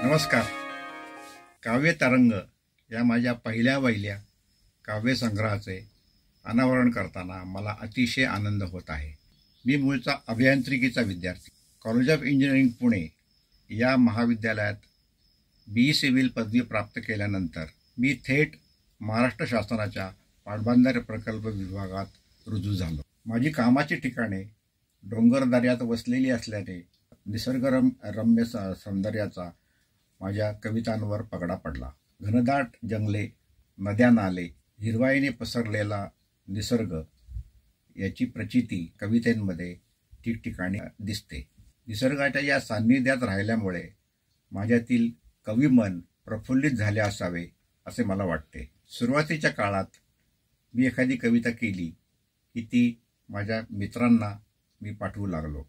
नमस्कार. काव्य तरंग या माझ्या पहिल्या काव्यसंग्रहाचे अनावरण करताना मला अतिशय आनंद होत आहे. मी मूळचा अभियांत्रिकीचा विद्यार्थी. कॉलेज ऑफ इंजिनिअरिंग पुणे या महाविद्यालयात BE सिव्हिल पदवी प्राप्त केल्यानंतर मी थेट महाराष्ट्र शासनाच्या पाटबंधारे प्रकल्प विभागात रुजू झालो. माझी कामाची ठिकाणे डोंगरदऱ्यात वसलेली असल्याने निसर्गरम्य सौंदर्याचा माझ्या कवितांवर पगडा पडला. घनदाट जंगले, नद्या, नाले, हिरवाईने पसरलेला निसर्ग याची प्रचिती कवितेमध्ये ठिकठिकाणी दिसते. निसर्गाच्या या सान्निध्यात राहिल्यामुळे माझ्यातील कविमन प्रफुल्लित झाले असावे असे मला वाटते. सुरुवातीच्या काळात मी एखादी कविता केली की ती माझ्या मित्रांना मी पाठवू लागलो.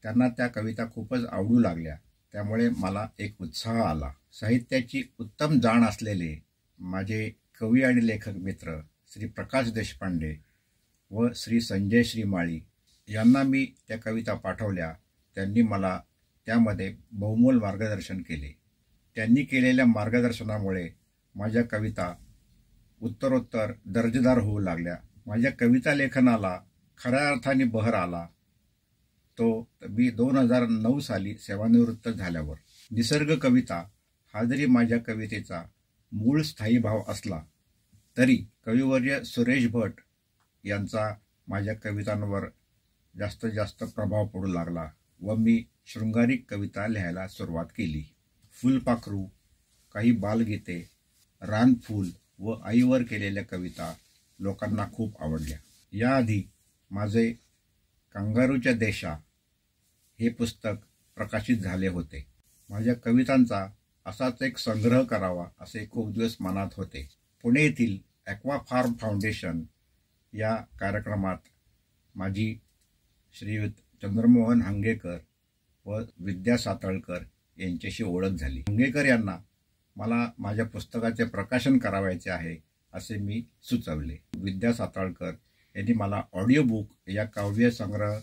त्यांना त्या कविता खूपच आवडू लागल्या. त्यामुळे मला एक उत्साह आला. साहित्याची उत्तम जाण असलेले माझे कवी आणि लेखक मित्र श्री प्रकाश देशपांडे व श्री संजय श्रीमाळी यांना मी त्या कविता पाठवल्या. त्यांनी मला त्यामध्ये बहुमोल मार्गदर्शन केले. त्यांनी केलेल्या मार्गदर्शनामुळे माझ्या कविता उत्तरोत्तर दर्जेदार होऊ लागल्या. माझ्या कविता लेखनाला खऱ्या अर्थाने बहर आला तो मी 2009 साली सेवानिवृत्त झाल्यावर. निसर्ग कविता हा जरी माझ्या कवितेचा मूळ स्थायी भाव असला तरी कविवर्य सुरेश भट यांचा माझ्या कवितांवर जास्तीत जास्त प्रभाव पडू लागला व मी शृंगारिक कविता लिहायला सुरुवात केली. फुलपाखरू, काही बालगीते, रानफूल व आईवर केलेल्या कविता लोकांना खूप आवडल्या. याआधी माझे कांगारूच्या देशा हे पुस्तक प्रकाशित झाले होते. माझ्या कवितांचा असाच एक संग्रह करावा असे खूप दिवस मनात होते. पुणे येथील ॲक्वा फार्म फाउंडेशन या कार्यक्रमात माझी श्रीयुत चंद्रमोहन हंगेकर व विद्या सातळकर यांच्याशी ओळख झाली. हंगेकर यांना मला माझ्या पुस्तकाचे प्रकाशन करावयाचे आहे असे मी सुचवले. विद्या सातळकर यांनी मला ऑडिओ बुक या काव्य संग्रह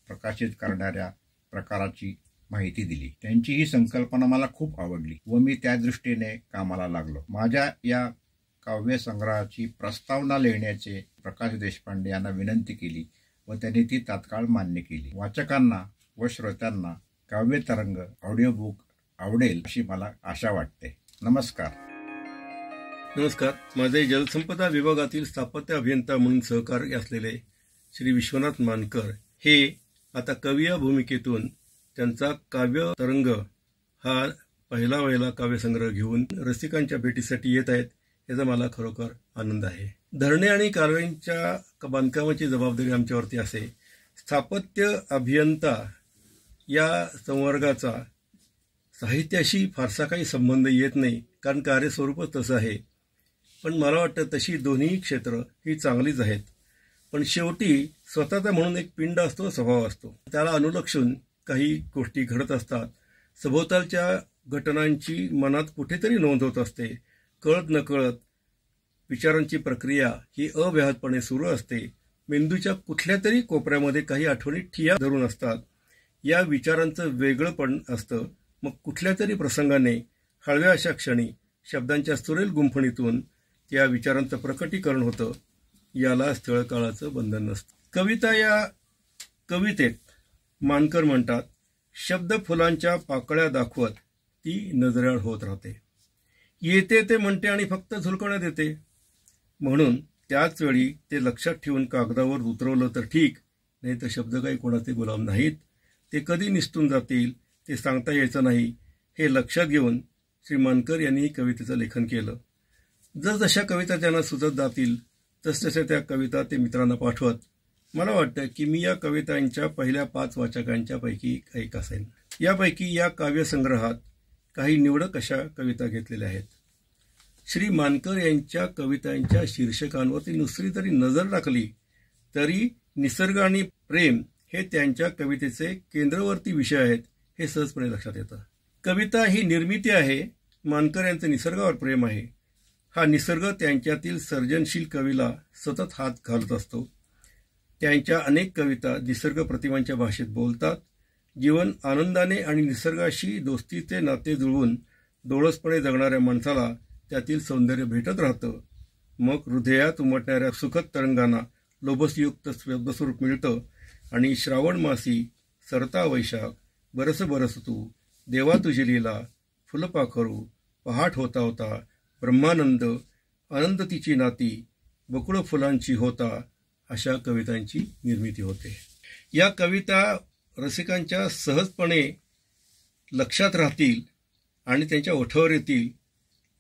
प्रकाशित करणाऱ्या प्रकाराची माहिती दिली. त्यांची ही संकल्पना मला खूप आवडली व मी त्या दृष्टीने कामाला लागलो. माझ्या या काव्य संग्रहाची प्रस्तावना लिहिण्याचे प्रकाश देशपांडे यांना विनंती केली व त्यांनी ती तात्काळ मान्य केली. वाचकांना व श्रोत्यांना काव्य तरंग ऑडिओ बुक आवडेल अशी मला आशा वाटते. नमस्कार. नमस्कार. माझे जलसंपदा विभागातील स्थापत्य अभियंता म्हणून सहकारी असलेले श्री विश्वनाथ मानकर हे आता कवी या भूमिकेतून त्यांचा काव्य तरंग हा पहिला काव्यसंग्रह घेऊन रसिकांच्या भेटीसाठी येत आहेत. याचा मला खरोखर आनंद आहे. धरणे आणि कालव्यांच्या बांधकामाची जबाबदारी आमच्यावरती असे. स्थापत्य अभियंता या संवर्गाचा साहित्याशी फारसा काही संबंध येत नाही, कारण कार्यस्वरूपच तसं आहे. पण मला वाटतं तशी दोन्ही क्षेत्र ही चांगलीच आहेत. पण शेवटी स्वतःचा म्हणून एक पिंड असतो, स्वभाव असतो. त्याला अनुलक्षून काही गोष्टी घडत असतात. सभोवतालच्या घटनांची मनात कुठेतरी नोंद होत असते. कळत नकळत विचारांची प्रक्रिया ही अव्याहतपणे सुरू असते. मेंदूच्या कुठल्या तरी कोपऱ्यामध्ये काही आठवणी ठिया धरून असतात. या विचारांचं वेगळंपण असतं. मग कुठल्या तरी प्रसंगाने हळव्या अशा क्षणी शब्दांच्या सुरेल गुंफणीतून त्या विचारांचं प्रकटीकरण होतं. याला स्थळकाळाचं बंधन नसतं. कविता या कवितेत मानकर म्हणतात, शब्द फुलांच्या पाकळ्या दाखवत ती नजरेआड होत राहते. येते ते म्हणते आणि फक्त झुलकण्यात देते. म्हणून त्याच वेळी ते लक्षात ठेवून कागदावर उतरवलं तर ठीक, नाही तर शब्द काही कोणाचे गुलाम नाहीत. ते कधी निसटून जातील ते सांगता यायचं नाही. हे लक्षात घेऊन श्री मानकर यांनी कवितेचं लेखन केलं. जसजशा कविता त्यांना सुचत जातील तसतशा त्या कविता ते मित्रांना पाठवत. मला वाटतं की मी या कवितांच्या पहिल्या 5 वाचकांच्या पैकी एक असेल. यापैकी या काव्यसंग्रहात काही निवडक अशा कविता घेतलेल्या आहेत. श्री मानकर यांच्या कवितांच्या शीर्षकांवरती नुसरी तरी नजर टाकली तरी निसर्ग आणि प्रेम हे त्यांच्या कवितेचे केंद्रवर्ती विषय आहेत हे सहजपणे लक्षात येतं. कविता ही निर्मिती आहे. मानकर यांचं निसर्गावर प्रेम आहे. हा निसर्ग त्यांच्यातील सर्जनशील कवीला सतत हात घालत असतो. त्यांच्या अनेक कविता निसर्ग प्रतिमांच्या भाषेत बोलतात. जीवन आनंदाने आणि निसर्गाशी दोस्तीचे नाते जुळवून डोळसपणे जगणाऱ्या माणसाला त्यातील सौंदर्य भेटत राहतं. मग हृदयात उमटणाऱ्या सुखद तरंगांना लोभसयुक्त शब्दस्वरूप मिळतं आणि श्रावण मासी सरता वैशाख बरस बरस तू देवा तुझी लीला फुलपाखरू पहाट होता होता ब्रह्मानंद आनंद तिची नाती बकुळ फुलांची होता अशा कवितांची निर्मिती होते. या कविता रसिकांच्या सहजपणे लक्षात राहतील आणि त्यांच्या ओठावर येतील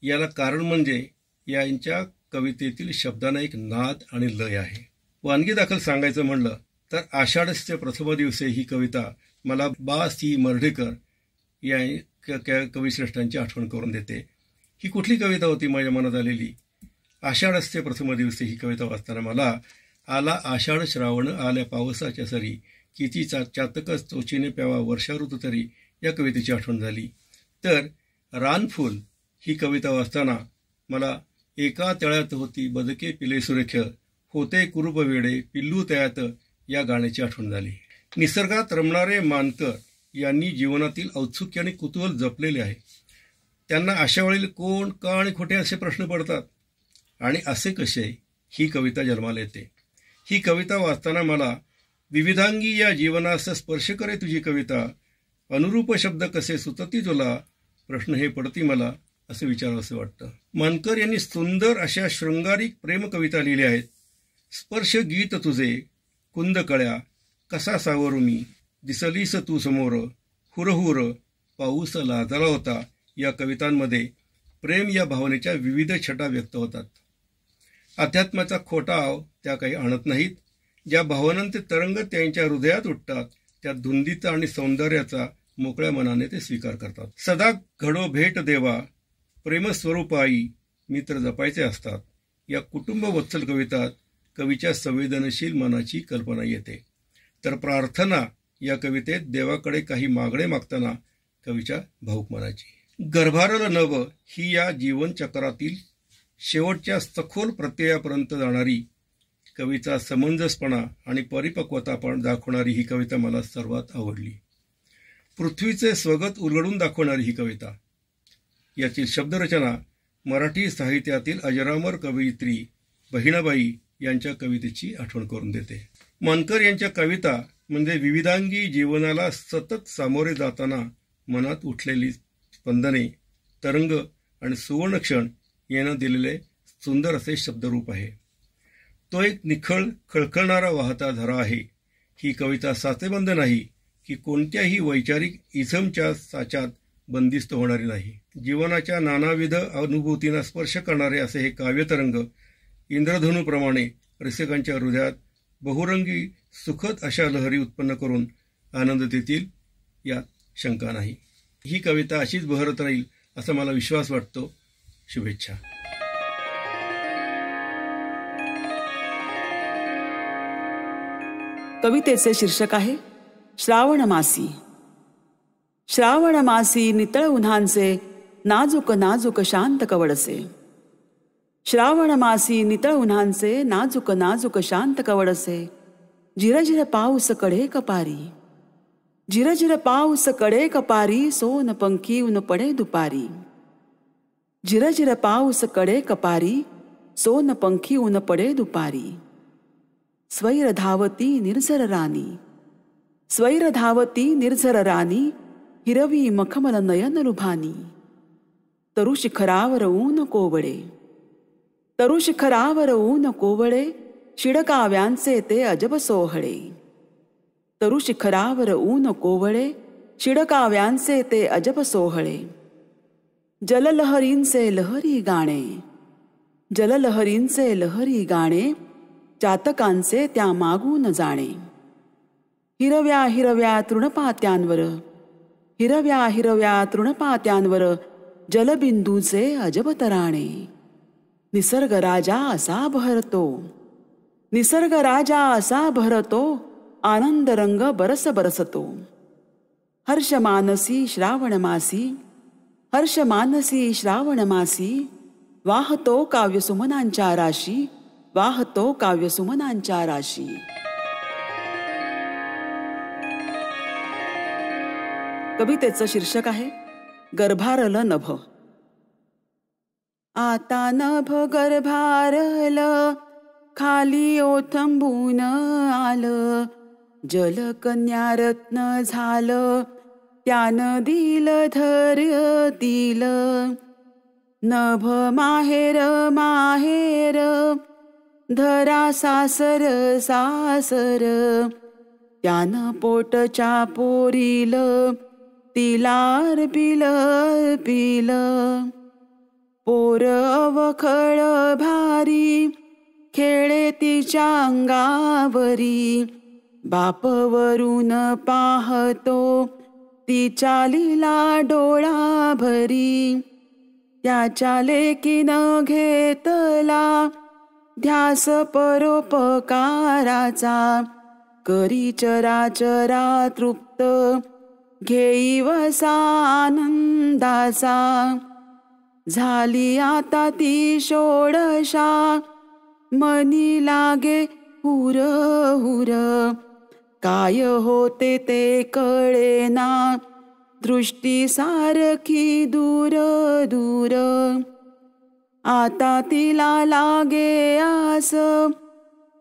याला कारण म्हणजे यांच्या कवितेतील शब्दांना एक नाद आणि लय आहे. वानगी दाखल सांगायचं म्हणलं तर आषाढस्य प्रथम दिवसे ही कविता मला बा सी मर्ढेकर या कविश्रेष्ठांची आठवण करून देते. ही कुठली कविता होती माझ्या मनात आलेली? आषाढस्य प्रथम दिवसे ही कविता वाचताना मला आला आषाढ श्रावण आल्या पावसाच्या सरी किती चातकच चोचीने प्यावा वर्षा ऋतू तरी या कवितेची आठवण झाली. तर रानफूल ही कविता वाचताना मला एका तळ्यात होती बदके पिले सुरेख होते कुरूप वेडे पिल्लू तळ्यात या गाण्याची आठवण झाली. निसर्गात रमणारे मानकर यांनी जीवनातील औत्सुक्य आणि कुतूहल जपलेले आहे. त्यांना अशा वेळेला कोण का आणि खोटे असे प्रश्न पडतात आणि असे कसे ही कविता जन्माला येते. ही कविता वाचताना मला विविधांगी या जीवनास स्पर्श करे तुझी कविता अनुरूप शब्द कसे सुचती तुला प्रश्न हे पडती मला असे विचारावंसे वाटतं. मानकर यांनी सुंदर अशा शृंगारिक प्रेम कविता लिहिल्या आहेत. स्पर्श गीत तुझे कुंद कळ्या कसा सावरू मी दिसलीस तू समोर हुरहुर पाऊस लाजला होता या कवितांमध्ये प्रेम या भावनेच्या विविध छटा व्यक्त होतात. अध्यात्माचा खोटाव त्या काही आणत नाहीत. ज्या भावनांचे तरंग त्यांच्या हृदयात उठतात त्या धुंदीचा आणि सौंदर्याचा मोकळ्या मनाने ते स्वीकार करतात. सदा घडो भेट देवा प्रेमस्वरूपाई मित्र जपायचे असतात या कुटुंब वत्सल कवितात कवीच्या संवेदनशील मनाची कल्पना येते. तर प्रार्थना या कवितेत देवाकडे काही मागणे मागताना कवीच्या भाऊक मनाची. गर्भारल नभ ही या जीवनचक्रातील शेवटच्या सखोल प्रत्ययापर्यंत जाणारी कवीचा समंजसपणा आणि परिपक्वता पण दाखवणारी ही कविता मला सर्वात आवडली. पृथ्वीचे स्वगत उलगडून दाखवणारी ही कविता. यातील शब्दरचना मराठी साहित्यातील अजरामर कवयित्री बहिणाबाई यांच्या कवितेची आठवण करून देते. मानकर यांच्या कविता म्हणजे विविधांगी जीवनाला सतत सामोरे जाताना मनात उठलेली स्पंदने तरंग आणि सुवर्णक्षण यांना दिलेले सुंदर असे शब्दरूप आहे. तो एक निखळ खळखळणारा वाहता झरा आहे. ही कविता साचेबंद नाही की कोणत्याही वैचारिक इझमच्या साच्यात बंदिस्त होणारी नाही. जीवनाच्या नानाविध अनुभूतींना स्पर्श करणारे असे हे काव्यतरंग इंद्रधनुप्रमाणे रसिकांच्या हृदयात बहुरंगी सुखद अशा लहरी उत्पन्न करून आनंद देतील यात शंका नाही. ही कविता अशीच बहरत राहील असा मला विश्वास वाटतो. शुभेच्छा. कवितेचे शीर्षक आहे श्रावण मासी. श्रावण मासी नितळ उन्हांचे नाजूक नाजूक शांत कवडसे. श्रावण मासी नितळ उन्हांचे नाजूक नाजूक शांत कवडसे. झिरझिर पाऊस कडे कपारी. झिरझिर पाऊस कडे कपारी सोन पंखी ऊन पडे दुपारी. झिरझिर पाऊस कडे कपारी सोन पंखी ऊन पडे दुपारी. स्वैर धावती निर्झर राणी. स्वैर धावती निर्झर राणी हिरवी मखमल नयन लुभानी. तरु शिखरावर ऊन कोवळे. तरु शिखरावर ऊन कोवळे शिडकाव्यांचे ते अजब सोहळे. तरु शिखरावर ऊन कोवळे शिडकाव्यांचे ते अजब सोहळे. जललहरींचे लहरी गाणे. जललहरींचे लहरी गाणे चातकांचे त्या मागून जाणे. हिरव्या हिरव्या तृणपात्यांवर. हिरव्या हिरव्या तृणपात्यांवर जलबिंदूचे अजब तराणे. निसर्ग राजा असा बहरतो. निसर्ग राजा असा बहरतो आनंद रंग बरस बरसतो. हर्ष मानसी श्रावण मासी. हर्ष मानसी श्रावण मासी वाहतो काव्यसुमनांच्या राशी. वाहतो काव्यसुमनांच्या राशी. कवितेचं शीर्षक आहे गर्भारल नभ. आता नभ गर्भारल, खाली ओथंबून आलं, जलकन्या रत्न झालं, त्यानं दिलं धरतील. नभ माहेर माहेर, धरा सासर सासर, त्यानं पोटच्या पोरील, तिला अर्पिल अर्पिल. पोर अवखळ भारी, खेळे तिच्या अंगावरी, बाप वरून पाहतो, तिच्या लीला डोळा भरी. त्याच्या लेकीनं घेतला ध्यास परोपकाराचा, करी चराचरा तृप्त, घेई वसा आनंदाचा. झाली आता ती षोडशा, मनी लागे हुर हुर, काय होते ते कळेना, दृष्टी सारखी दूर दूर. आता तिला लागे आस,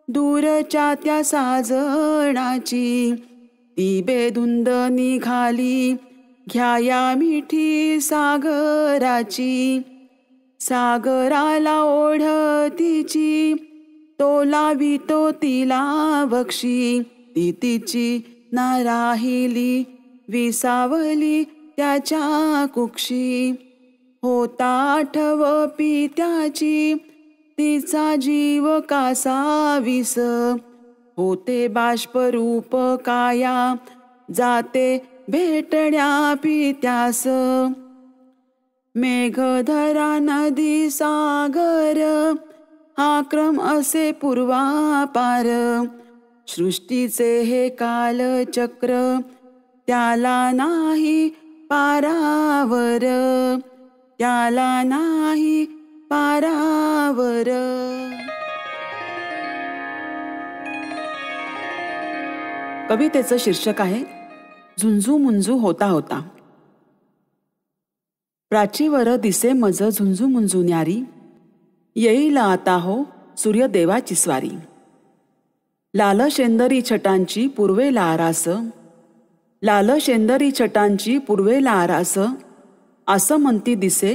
दूरच्या त्या साजणाची, ती बेधुंद निघाली, घ्याया मिठी सागराची. सागराला ओढ तिची, तो लावितो तिला वक्षी, ती तिची ना राहिली, विसावली त्याच्या कुक्षी. होता आठव पित्याची, तिचा जीव कासा विस, होते बाष्परूप काया, जाते भेटण्या पित्यास. मेघधरा नदी सागर, हा क्रम असे पूर्वापार, सृष्टीचे हे कालचक्र, त्याला नाही पारावर, त्याला नाही पारावर. कवितेचं शीर्षक आहे झुंजू मुंजू होता होता. प्राचीवर दिसे मज झुंजू मुंजू न्यारी, येईल आता हो सूर्यदेवाची स्वारी. लाल शेंदरी छटांची पूर्वेला आरास, लाल शेंदरी छटांची पूर्वेला आरास, असं म्हणती दिसे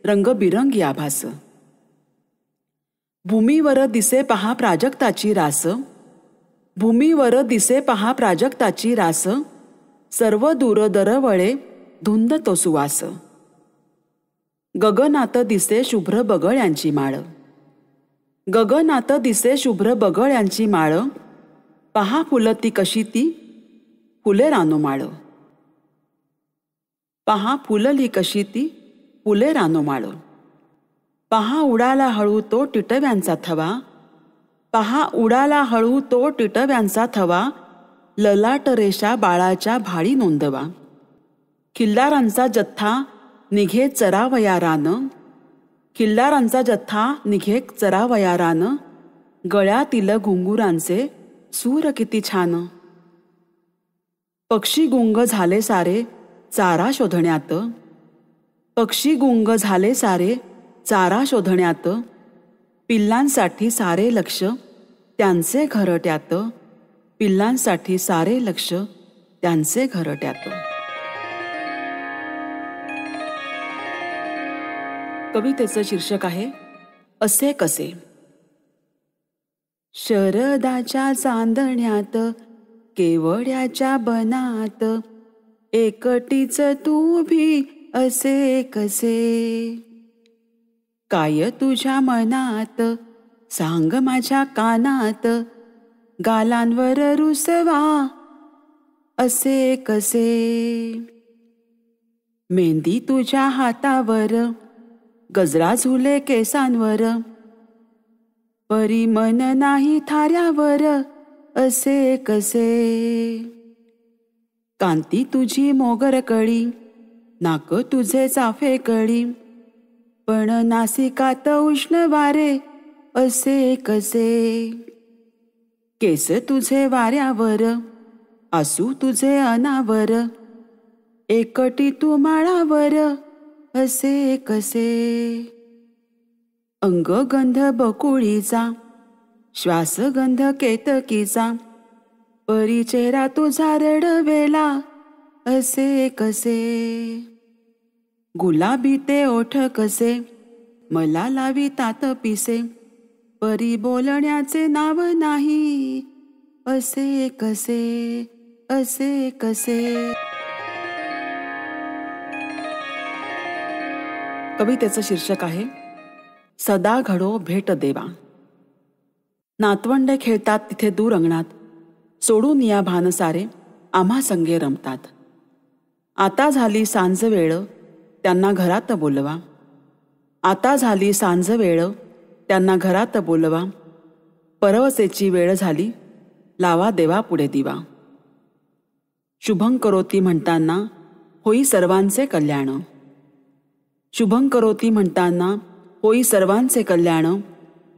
रंगबिरंगी आभास. भूमीवर दिसे पहा प्राजक्ताची रास, भूमीवर दिसे पहा प्राजक्ताची रास, सर्व दूर दरवळे धुंद तो सुवास. गगनात दिसे शुभ्र बगळ्यांची माळ, गगनात दिसे शुभ्र बगळ्यांची माळ, पहा फुलती कशी ती फुले रानोमाळ. पहा फुलली कशी ती फुले रानोमाळ. पहा उडाला हळू तो टिटव्यांचा थवा, पहा उडाला हळू तो टिटव्यांचा थवा, ललाट रेषा बाळाच्या भाळी नोंदवा. खिल्लारांचा जथ्था निघे चरावया रान, खिल्लारांचा जथ्था निघे चरावया रान, गळ्यातील घुंगुरांचे सूर किती छान. पक्षी गुंग झाले सारे चारा शोधण्यात, पक्षी गुंग झाले सारे चारा शोधण्यात, पिल्लांसाठी सारे लक्ष त्यांचे घरट्यात, पिल्लांसाठी सारे लक्ष त्यांचे घरट्यात. कवितेचं शीर्षक आहे असे कसे. शरदाच्या चांदण्यात, केवड्याच्या बनात, एकटीच तू उभी असे कसे. काय तुझ्या मनात सांग माझ्या कानात, गालांवर रुसवा असे कसे. मेहंदी तुझ्या हातावर, गजरा झुले केसांवर, परी मन नाही थाऱ्यावर असे कसे. कांती तुझी मोगर कळी, नाक तुझे चाफे कळी, पण नासिकात उष्ण वारे असे कसे. केस तुझे वाऱ्यावर, आसू तुझे अनावर, एकटी तू माळावर असे कसे. अंगगंध बकुळीचा, श्वासगंध केतकीचा, परिचेरा तुझा रडवेला असे कसे. गुलाबी ते ओठ कसे, मला लावी तात पिसे, परी बोलण्याचे नाव नाही असे कसे, असे कसे. कवितेचं शीर्षक आहे सदा घडो भेट देवा. नातवंडे खेळतात तिथे दूर अंगणात, सोडून या भानसारे आम्हा संगे रमतात. आता झाली सांज वेळ, त्यांना घरात बोलवा. आता झाली सांज वेळ, त्यांना घरात बोलवा. परवसेची वेळ झाली, लावा देवा पुढे दिवा. शुभं करोती म्हणताना होई सर्वांचे कल्याण. शुभं करोती म्हणताना होई सर्वांचे कल्याण.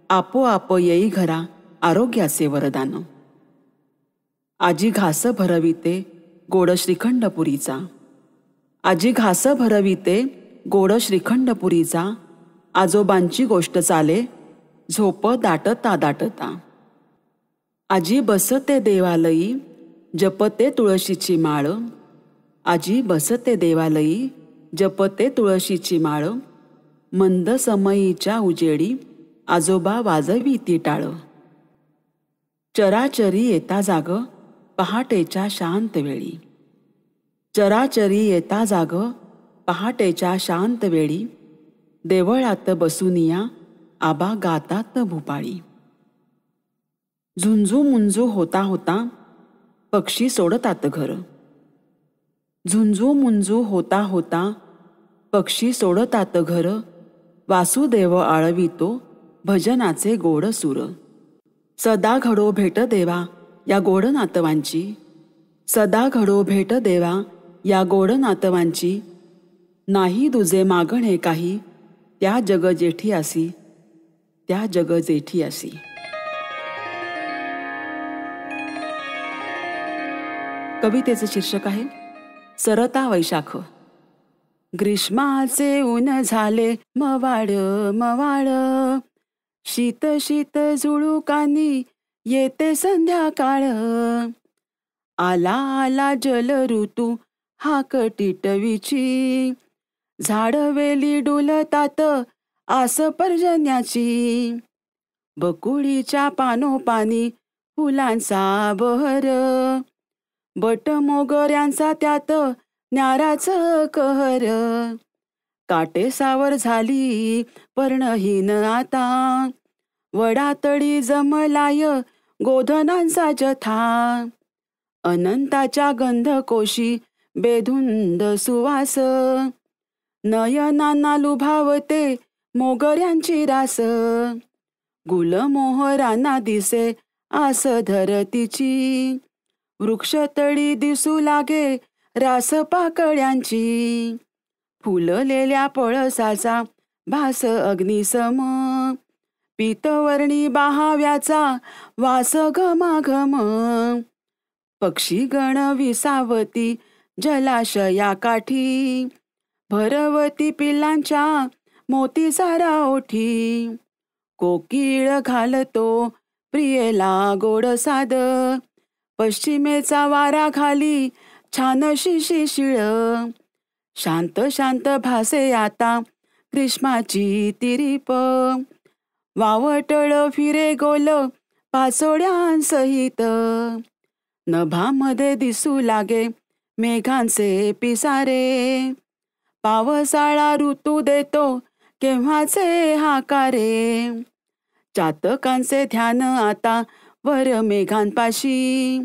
आपोआप येई घरा आरोग्याचे वरदान. आजी घास भरविते गोड श्रीखंडपुरीचा. आजी घास भरविते गोड श्रीखंडपुरीचा. आजोबांची गोष्ट चाले झोप दाटता दाटता. आजी बसते देवालयी जपते तुळशीची माळ. आजी बसते देवालयी जपते तुळशीची माळ. मंद समयीच्या उजेडी आजोबा वाजवी टाळ. चराचरी येता जाग पहाटेच्या शांत वेळी. चराचरी येता जाग पहाटेच्या शांत वेळी. देवळात बसूनिया आबा गातात भूपाळी. झुंजू मुंजू होता होता पक्षी सोडतात घर. झुंजू मुंजू होता होता पक्षी सोडतात घर. वासुदेव आळवितो भजनाचे गोड सूर. सदा घडो भेट देवा या गोड नातवांची. सदा घडो भेट देवा या गोड नातवांची. नाही तुझे मागणे काही त्या जग जेठी असी, त्या जग जेठी असी. कवितेचं शीर्षक आहे सरता वैशाख. ग्रीष्माचे ऊन झाले मवाड मवाड. शीत शीत झुळुकांनी येते संध्याकाळ. आला आला जल ऋतू हाक टिटवीची. झाडवेली डुलतात आस पर्जन्याची. बकुळीच्या पानोपानी फुलांचा बहर. बट मोगऱ्यांचा त्यात न्याराचं कहर. काटेसावर झाली पर्णहीन आता. वडातळी जमलाय गोधनांचा जथा. अनंताच्या गंधकोशी बेधुंद सुवास. नयनांना लुभावते मोगऱ्यांची रास. गुलमोहरांना दिसे आस धरतीची. वृक्षतळी दिसू लागे रास पाकळ्यांची. फुललेल्या पळसाचा भास अग्निसम. पीतवर्णी बाहाव्याचा वास घमाघम. पक्षीगण विसावती जलाशया काठी. भरवती पिल्लांच्या मोतीसारा ओठी. कोकिळ घालतो प्रियेला गोड साद. पश्चिमेचा वारा खाली छानशी शिशिळ. शांत शांत भासे आता ग्रीष्माची तिरीप. वावटळ फिरे गोल पाचोड्यांसहित. नभामध्ये दिसू लागे मेघांचे पिसारे. पावसाळा ऋतू देतो केव्हाचे हाकारे. चातकांचे ध्यान आता वर मेघांपाशी.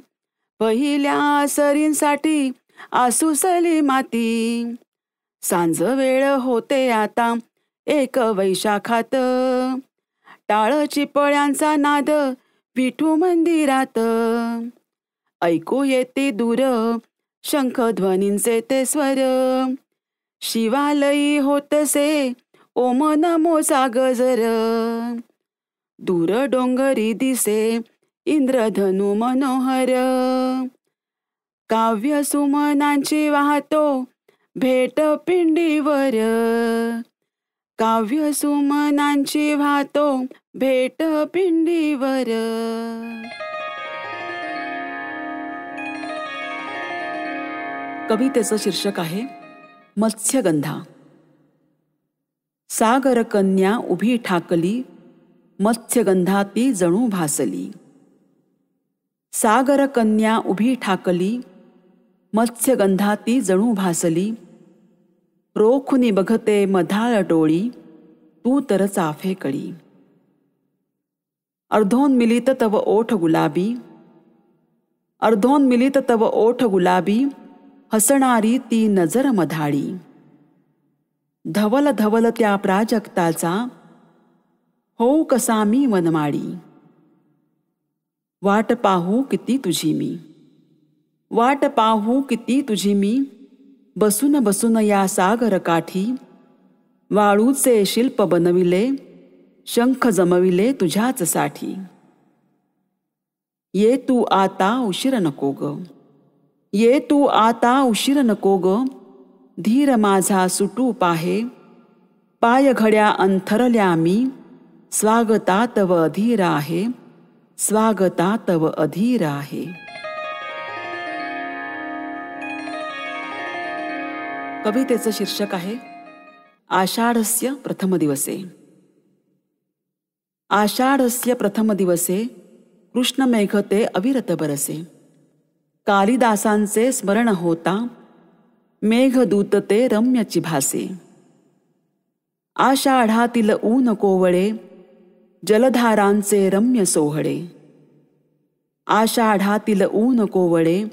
पहिल्या सरींसाठी आसुसली माती. सांज वेळ होते आता एक वैशाखात. टाळ चिपळ्यांचा नाद विठू मंदिरात. ऐकू येते दूर शंखध्वनींचे ते स्वर. शिवालयी होतसे ओम नमोचा गजर. दूर डोंगरी दिसे इंद्रधनु मनोहर. काव्य सुमनांची वाहतो भेट पिंडीवर. काव्य सुमनांची वाहतो भेट पिंडीवर. कवितेचं शीर्षक आहे मत्स्यगंधा. सागर कन्या उभी ठाकली, मत्स्यगंधा ती जणू भासली. सागर कन्या उभी ठाकली, मत्स्यगंधा ती जणू भासली. रोखुनी बघते मधाळ डोळी, तू तर चाफे कळी. अर्धोन मिलित तव ओठ गुलाबी, अर्धोन मिलित तव ओठ गुलाबी. हसणारी ती नजर मधाळी. धवल धवल त्या प्राजक्ताचा, होऊ कसा मी वनमाळी. वाट पाहू किती तुझी मी, वाट पाहू किती तुझी मी. बसून बसून या सागर काठी, वाळूचे शिल्प बनविले, शंख जमविले तुझ्याच साठी. ये तू आता उशीर नको ग, ये तू आता उशीर नको ग. धीर माझा सुटू पाहे, पाय घड्या अंथरल्या मी. स्वागता तव अधीर आहे, स्वागता तव अधीर आहे. कवितेचं शीर्षक आहे आषाढस्य प्रथम दिवसे. आषाढस्य प्रथम दिवसे, कृष्ण मेघ ते अविरत बरसे. कालिदासांचे स्मरण होता, मेघदूत ते रम्यची भासे. आषाढातील ऊन कोवळे, जलधारांचे रम्य सोहळे. आषाढातील ऊन कोवळे,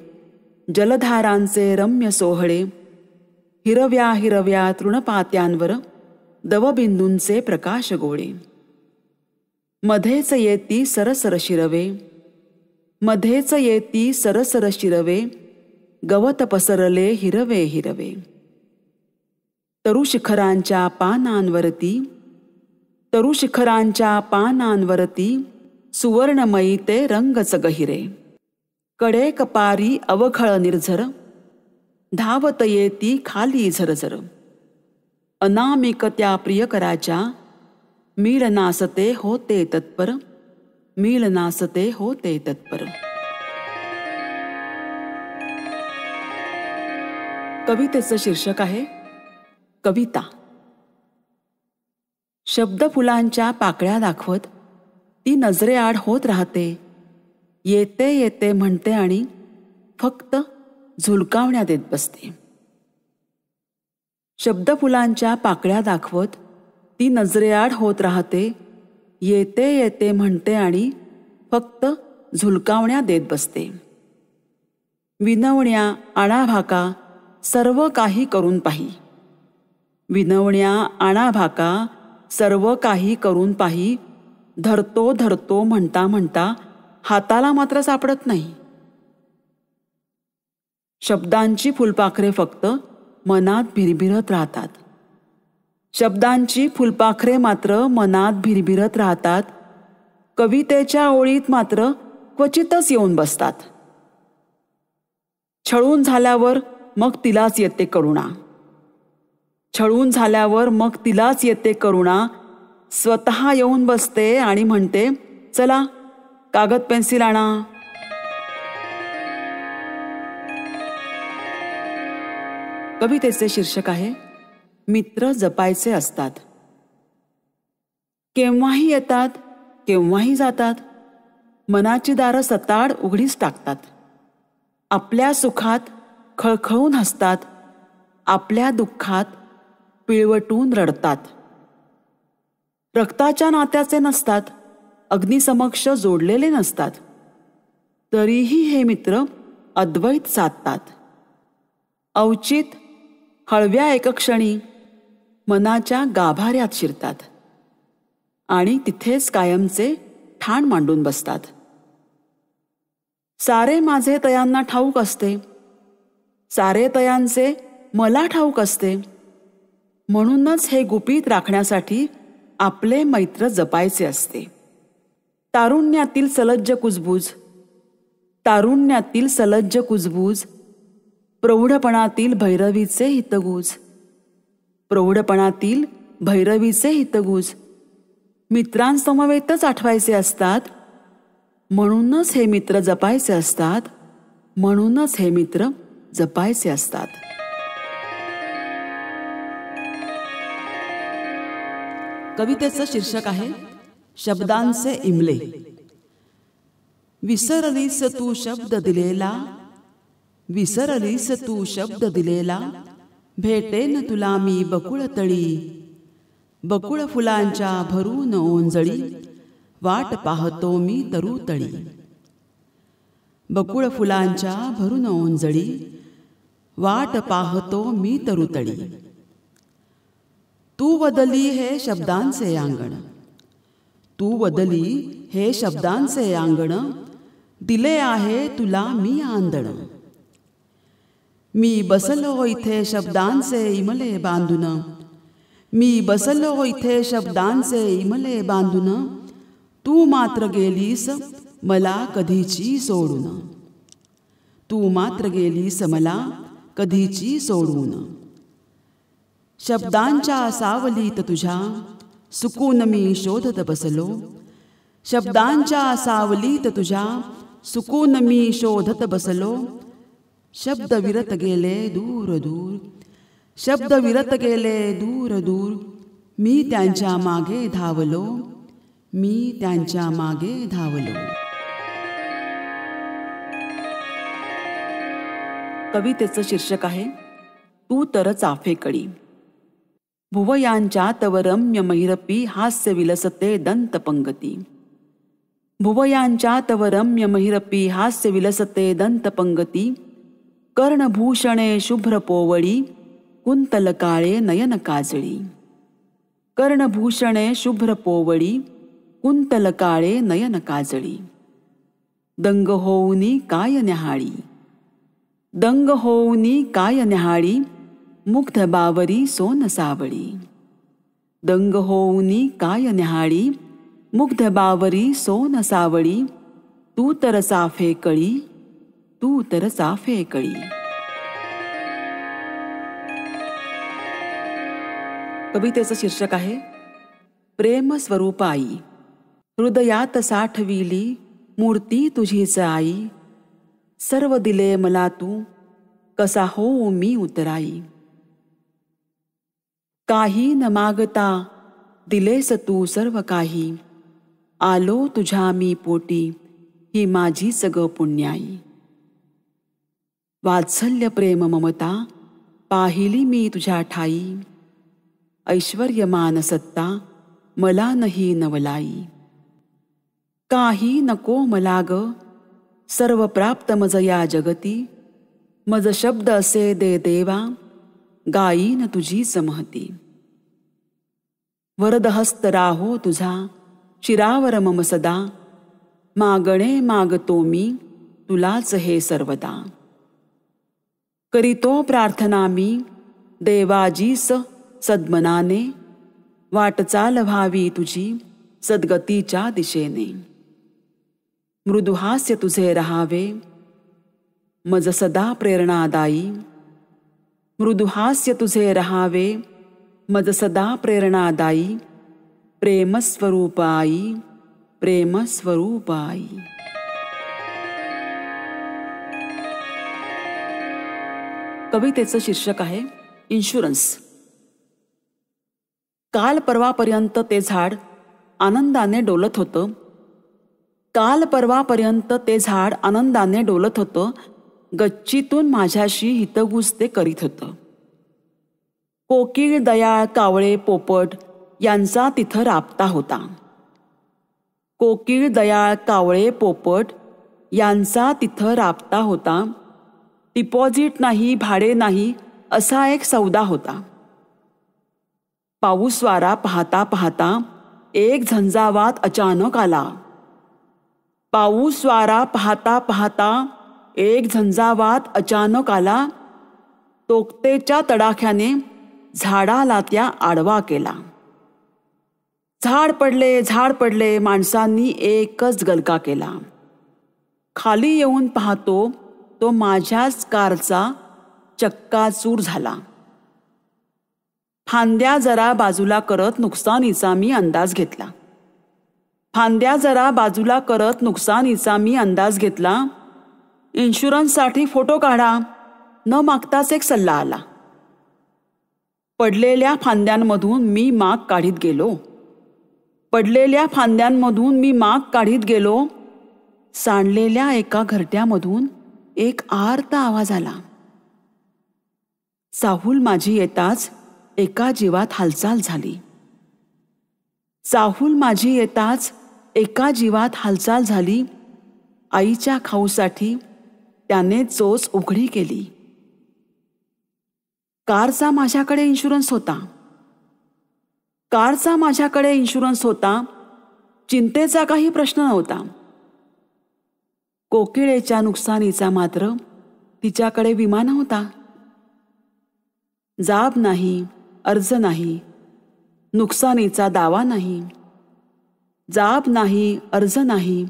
जलधारांचे रम्य सोहळे. हिरव्या हिरव्या तृणपात्यांवर दवबिंदूंचे प्रकाश गोळे. मध्येच येती सरसर शिरवे, मध्येच येती सरसर शिरवे. गवत पसरले हिरवे हिरवे. तरुशिखरांच्या पानांवरती, तरुशिखरांच्या पानांवरती. सुवर्णमयी ते रंगच गहिरे. कडे कपारी अवखळ निर्झर, धावत येती खाली झरझर. अनामिक त्या प्रियकराच्या, मिलनासते होते तत्पर, मिलनासते होते तत्पर. कवितेचं शीर्षक आहे कविता. शब्द फुलांच्या पाकळ्या दाखवत ती नजरेआड होत राहते. येते येते म्हणते आणि फक्त झुलकावण्या देत बसते. शब्द फुलांच्या पाकळ्या दाखवत ती नजरेआड होत राहते. येते येते म्हणते आणि फक्त झुलकावण्या देत बसते. विनवण्या आणाभाका सर्व काही करून पाही, विनवण्या आणाभाका सर्व काही करून पाही. धरतो धरतो म्हणता म्हणता हाताला मात्र सापडत नाही. शब्दांची फुलपाखरे फक्त मनात भिरभिरत राहतात. शब्दांची फुलपाखरे मात्र मनात भिरभिरत राहतात. कवितेच्या ओळीत मात्र क्वचितच येऊन बसतात. छळून झाल्यावर मग तिलाच येते करुणा, छळून झाल्यावर मग तिलाच येते करुणा. स्वतः येऊन बसते आणि म्हणते, चला कागद पेन्सिल आणा. कवितेचे शीर्षक आहे मित्र जपायचे असतात. केव्हाही येतात, केव्हाही जातात. मनाची दारं सताड उघडीच टाकतात. आपल्या सुखात खळखळून हसतात, आपल्या दुःखात पिळवटून रडतात. रक्ताच्या नात्याचे नसतात, अग्निसमक्ष जोडलेले नसतात. तरीही हे मित्र अद्वैत साधतात. अवचित हळव्या एकक्षणी मनाच्या गाभाऱ्यात शिरतात आणि तिथेच कायमचे ठाण मांडून बसतात. सारे माझे तयांना ठाऊक असते, सारे तयांचे मला ठाऊक असते. म्हणूनच हे गुपित राखण्यासाठी आपले मैत्र जपायचे असते. तारुण्यातील सलज्ज कुजबूज, तारुण्यातील सलज्ज कुजबूज. प्रौढपणातील भैरवीचे हितगुज, प्रौढपणातील भैरवीचे हितगुज मित्रांसमवेतच आठवायचे असतात. म्हणूनच हे मित्र जपायचे असतात, म्हणूनच हे मित्र जपायचे असतात. कवितेचं शीर्षक आहे शब्दांचे इमले. विसरलीस तू शब्द दिलेला, विसरलीस तू शब्द दिलेला, भेटेन तुला मी बकुळ तळी, बकुळ फुलांच्या भरून ओंजळी, वाट पाहतो मी तरुतळी. बकुळ फुलांच्या भरून ओंजळी, वाट पाहतो मी तरुतळी. तू वदली हे शब्दांचे अंगण, तू वदली हे शब्दांचे अंगण, दिले आहे तुला मी आंदण. मी बसलो इथे शब्दांचे इमले बांधून, मी बसलो इथे शब्दांचे इमले बांधून, तू मात्र गेलीस मला कधीची सोडून, तू मात्र गेलीस मला कधीची सोडून. शब्दांच्या सावलीत तुझ्या सुकून मी शोधत बसलो, शब्दांच्या सावलीत तुझ्या सुकून मी शोधत बसलो. शब्द विरत गेले दूर दूर, शब्द विरत गेले दूर दूर, मी त्यांच्या मागे धावलो, मी त्यांच्या मागे धावलो. कवितेचं शीर्षक आहे तू तर चाफेकडी. भुवयांच्या तव रम्य महिरपी हास्य विलसते दंतपंगती, भुवयांच्या तव रम्य महिरपी हास्य विलसते दंतपंगती. कर्णभूषणे शुभ्र पोवळी, कुंतल काळे नयन काजळी, कर्णभूषणे शुभ्र पोवळी, कुंतल काळे नयन काजळी. दंग होऊनी काय न्याहाळी, दंग होऊनी काय न्याहाळी, मुग्ध बावरी सोन सावळी. दंग होऊनी काय न्याहाळी, मुग्ध बावरी सोन सावळी. तू तर चाफे कळी, तू तर चाफे कळी. कवितेचं शीर्षक आहे प्रेम स्वरूप आई. हृदयात साठविली मूर्ती तुझीच आई, सर्व दिले मला तू कसा होऊ मी उतराई. काही न मागता दिलेस तू सर्व काही, आलो तुझ्या मी पोटी ही माझीच ग पुण्याई. वात्सल्य प्रेम ममता पाहिली मी तुझ्या ठाई, ऐश्वर्य मान सत्ता मला नाही नवलाई. काही नको मला ग सर्व प्राप्त मज या जगती, मज शब्द असे दे देवा गायीन तुझीच महती. वरदहस्त राहो तुझा शिरावर मम सदा, मागणे मागतो मी तुलाच हे सर्वदा. करीतो प्रार्थना मी देवाजीस सद्मनाने, वाटचाल व्हावी तुझी सद्गतीच्या दिशेने. मृदुहास्य तुझे रहावे मज सदा प्रेरणादायी, मृदुहास्य तुझे रहावे मज सदा प्रेरणादायी. प्रेमस्वरूप आई, प्रेमस्वरूप आई. कवितेचं शीर्षक आहे इन्शुरन्स. काल परवापर्यंत ते झाड आनंदाने डोलत होतं, काल परवापर्यंत ते झाड आनंदाने डोलत होतं. गच्चीतून माझ्याशी हितगुज ते करीत होतं. कोकिळ दयाळ कावळे पोपट यांचा तिथं राबता होता. कोकिळ दयाळ कावळे पोपट यांचा तिथं राबता होता. डिपॉझिट नाही भाडे नाही असा एक सौदा होता. पाऊस वारा पाहता पाहता एक झंझावात अचानक आला. पाऊस वारा पाहता पाहता एक झंझावात अचानक आला. तोक्तेच्या तडाख्याने झाडाला त्या आडवा केला. झाड पडले माणसांनी एकच गलका केला. खाली येऊन पाहतो तो माझ्याच कारचा चक्काचूर झाला. फांद्या जरा बाजूला करत नुकसानीचा मी अंदाज घेतला. फांद्या जरा बाजूला करत नुकसानीचा मी अंदाज घेतला. इन्शुरन्ससाठी फोटो काढा न मागताच एक सल्ला आला. पडलेल्या फांद्यांमधून मी माग काढीत गेलो. पडलेल्या फांद्यांमधून मी माग काढीत गेलो. सांडलेल्या एका घरट्यामधून एक आर्त आवाज आला. चाहूल माझी येताच एका जीवात हालचाल झाली. चाहूल माझी येताच एका जीवात हालचाल झाली. आईच्या खाऊसाठी त्याने चोच उघडी केली. कारचा माझ्याकडे इन्शुरन्स होता. कारचा माझ्याकडे इन्शुरन्स होता. चिंतेचा काही प्रश्न नव्हता. कोकिळेच्या नुकसानीचा मात्र तिच्याकडे विमा नव्हता. जाब नाही, अर्ज नाही, नुकसानीचा दावा नाही. जाब नाही, अर्ज नाही,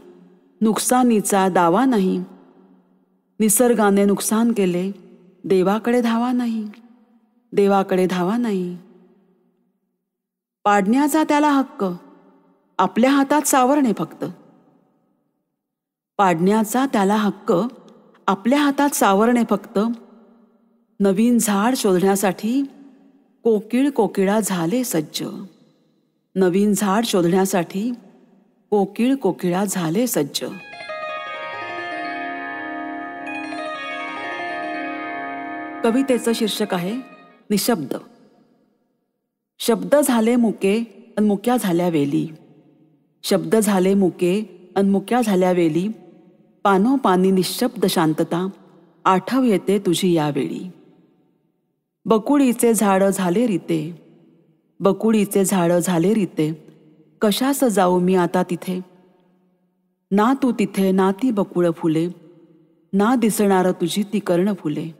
नुकसानीचा दावा नाही. निसर्गाने नुकसान केले, देवाकडे धावा नाही, देवाकडे धावा नाही. पाडण्याचा त्याला हक्क, आपल्या हातात सावरणे फक्त. पाडण्याचा त्याला हक्क, आपल्या हातात सावरणे फक्त. नवीन झाड शोधण्यासाठी कोकिळा झाले सज्ज. नवीन झाड शोधण्यासाठी कोकिळा झाले सज्ज. कवितेचं शीर्षक आहे निशब्द. शब्द झाले मुके अन मुक्या झाल्या वेली. शब्द झाले मुके अन मुक्या झाल्या वेली. पानोपानी निशब्द शांतता आठव येते तुझी यावेळी. बकुळीचे झाडं झाले रिते. बकुळीचे झाडं झाले रिते. कशास जाऊ मी आता तिथे. ना तू तिथे ना ती बकुळ फुले. ना दिसणार तुझी ती कर्ण फुले.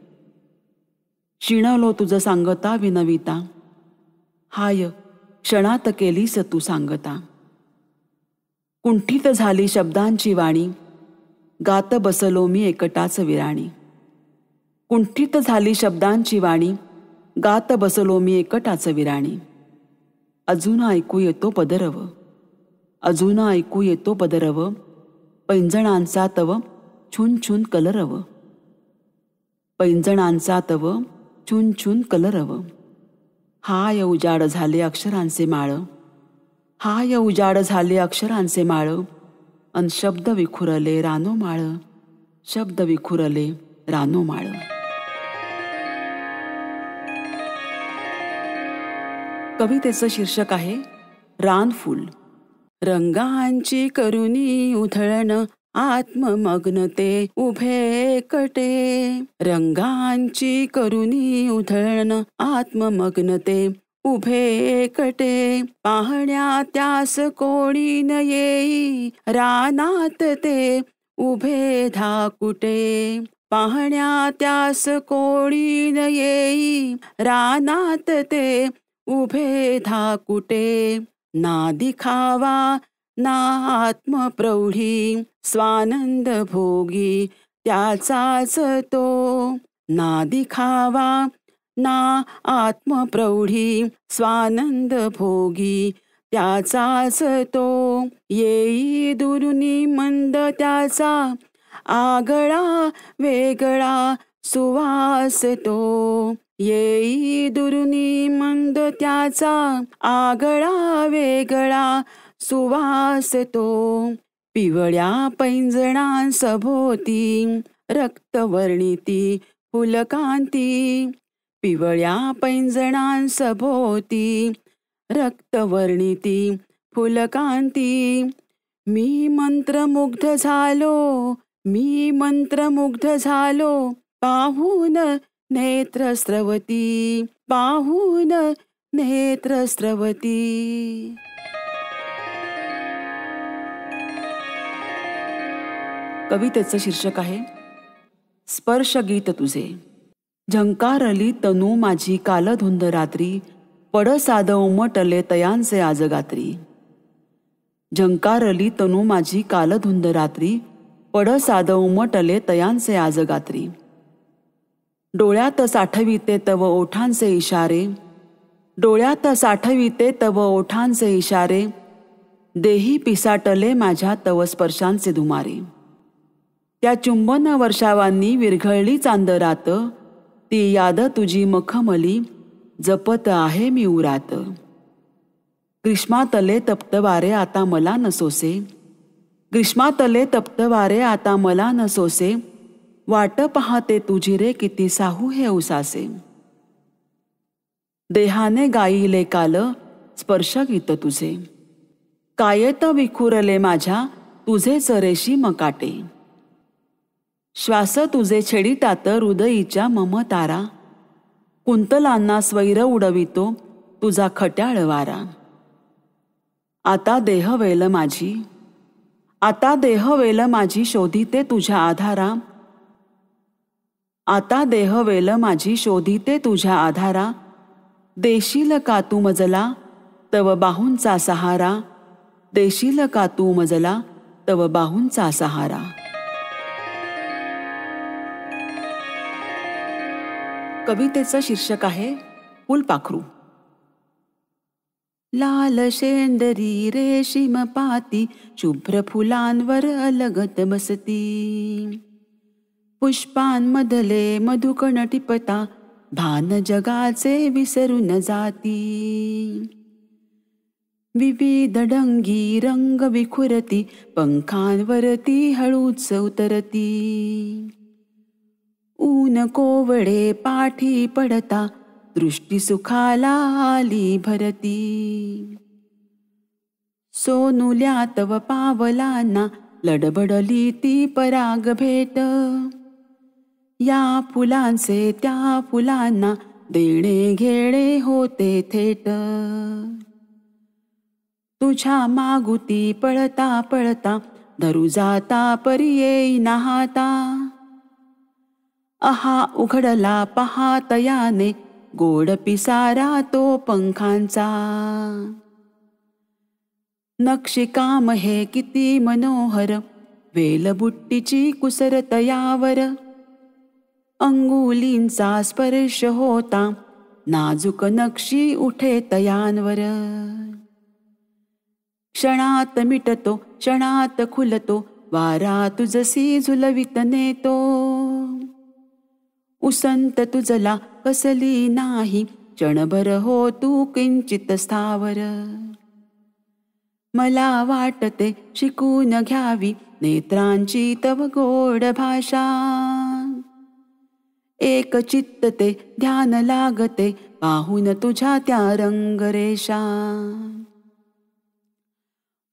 शिणलो तुझं सांगता विनविता. हाय क्षणात केलीस तू सांगता. कुंठित झाली शब्दांची वाणी. गात बसलो मी एकटाच विराणी. कुंठित झाली शब्दांची वाणी. गात बसलो मी एकटाच विराणी. अजून ऐकू येतो पदरव. अजून ऐकू येतो पदरव. पैंजणांचा तव छुन छुन कलरव. पैंजणांचा तव छुन छुन कलरव. हाय उजाड झाले अक्षरांचे माळ. हाय उजाड झाले अक्षरांचे माळ. अन शब्द विखुरले रानो माळ. शब्द विखुरले रानो माळ. कवितेचं शीर्षक आहे रानफूल. रंगांची करुणी उधळण आत्ममग्नते उभे एकटे. रंगांची करुणी उधळण आत्ममग्नते उभे एकटे. पाहण्या त्यास कोणी न येई रानात ते उभे धाकुटे. पाहण्या त्यास कोणी न येई रानात ते उभे धाकुटे. ना दिखावा ना आत्मप्रौढी स्वानंद भोगी त्याचाच तो. ना दिखावा ना आत्मप्रौढी स्वानंद भोगी त्याचाच तो. येई दुरुनी मंद त्याचा आगळा वेगळा सुवास तो. येई दुरुनी मंद त्याचा आगळा वेगळा सुवास तो. पिवळ्या पैंजणांसभोवती रक्तवर्णिती फुलकांती. पिवळ्या पैंजणांसभोवती रक्तवर्णिती फुलकांती. मी मंत्रमुग्ध झालो. मी मंत्रमुग्ध झालो. पाहून नेत्रस्रवती. पाहून नेत्रस्रवती. कवितेचं शीर्षक आहे स्पर्शगीत तुझे. झंकारली तनू माझी कालधुंद रात्री. पडसाद उमटले तयांचे आज गात्री. झंकारली तनू माझी कालधुंद रात्री. पडसाद उमटले तयांचे आज गात्री. डोळ्यात साठविते तव ओठांचे इशारे, डोळ्यात साठविते तव ओठांचे इशारे, देही पिसाटले माझ्या तव स्पर्शांचे धुमारे. त्या चुंबन वर्षावांनी विरघळली चांदरात, ती याद तुझी मखमली जपत आहे मी उरात. ग्रीष्मातले तप्त वारे आता मला नसोसे, ग्रीष्मातले तप्त वारे आता मला नसोसे, वाट पाहते तुझी रे किती साहू हे उसासे. देहाने गाईले काल स्पर्श गीत तुझे, कायत विखुरले माझ्या तुझे चरेशी मकाटे. श्वास तुझे छेडितात हृदयीच्या ममतारा, कुंतलांना स्वैर उडवितो तुझा खट्याळ वारा. आता देह वेल माझी, आता देह वेल माझी शोधिते तुझ्या आधारा, आता देह वेल माझी शोधिते तुझ्या आधारा. देशील का तू मजला तव बाहूंचा सहारा, देशील का तू मजला तव बाहूंचा सहारा. कवितेचं शीर्षक आहे फुलपाखरू. लाल शेंदरी रेशीम पाती, शुभ्र फुलांवर अलगत बसती. पुष्पांमधले मधुकण टिपता, भान जगाचे विसरून जाती. विविध ढंगी रंग विखुरती, पंखांवरती हळूच उतरती. ऊन कोवळे पाठी पडता, दृष्टी सुखाला आली भरती. सोनुल्या तव पावलांना लडबडली ती पराग भेट. या फुलांचे त्या फुलांना देणे घेणे होते थेट. तुझ्या मागुती पळता पळता, धरू जाता परी येईना हाता. आहा उघडला पहात याने, गोड पिसारा तो पंखांचा. नक्षीकाम हे किती मनोहर, वेलबुट्टीची कुसरत यावर. अंगुलींचा स्पर्श होता, नाजूक नक्षी उठे तयांवर. क्षणात मिटतो क्षणात खुलतो, वारा तुझसी झुलवित नेतो. उसंत तुझला कसली नाही, क्षणभर हो तू किंचित स्थावर. मला वाटते शिकून घ्यावी नेत्रांची तव गोड भाषा. एक चित्तते ध्यान लागते, पाहून तुझ्या त्या रंगरेषा.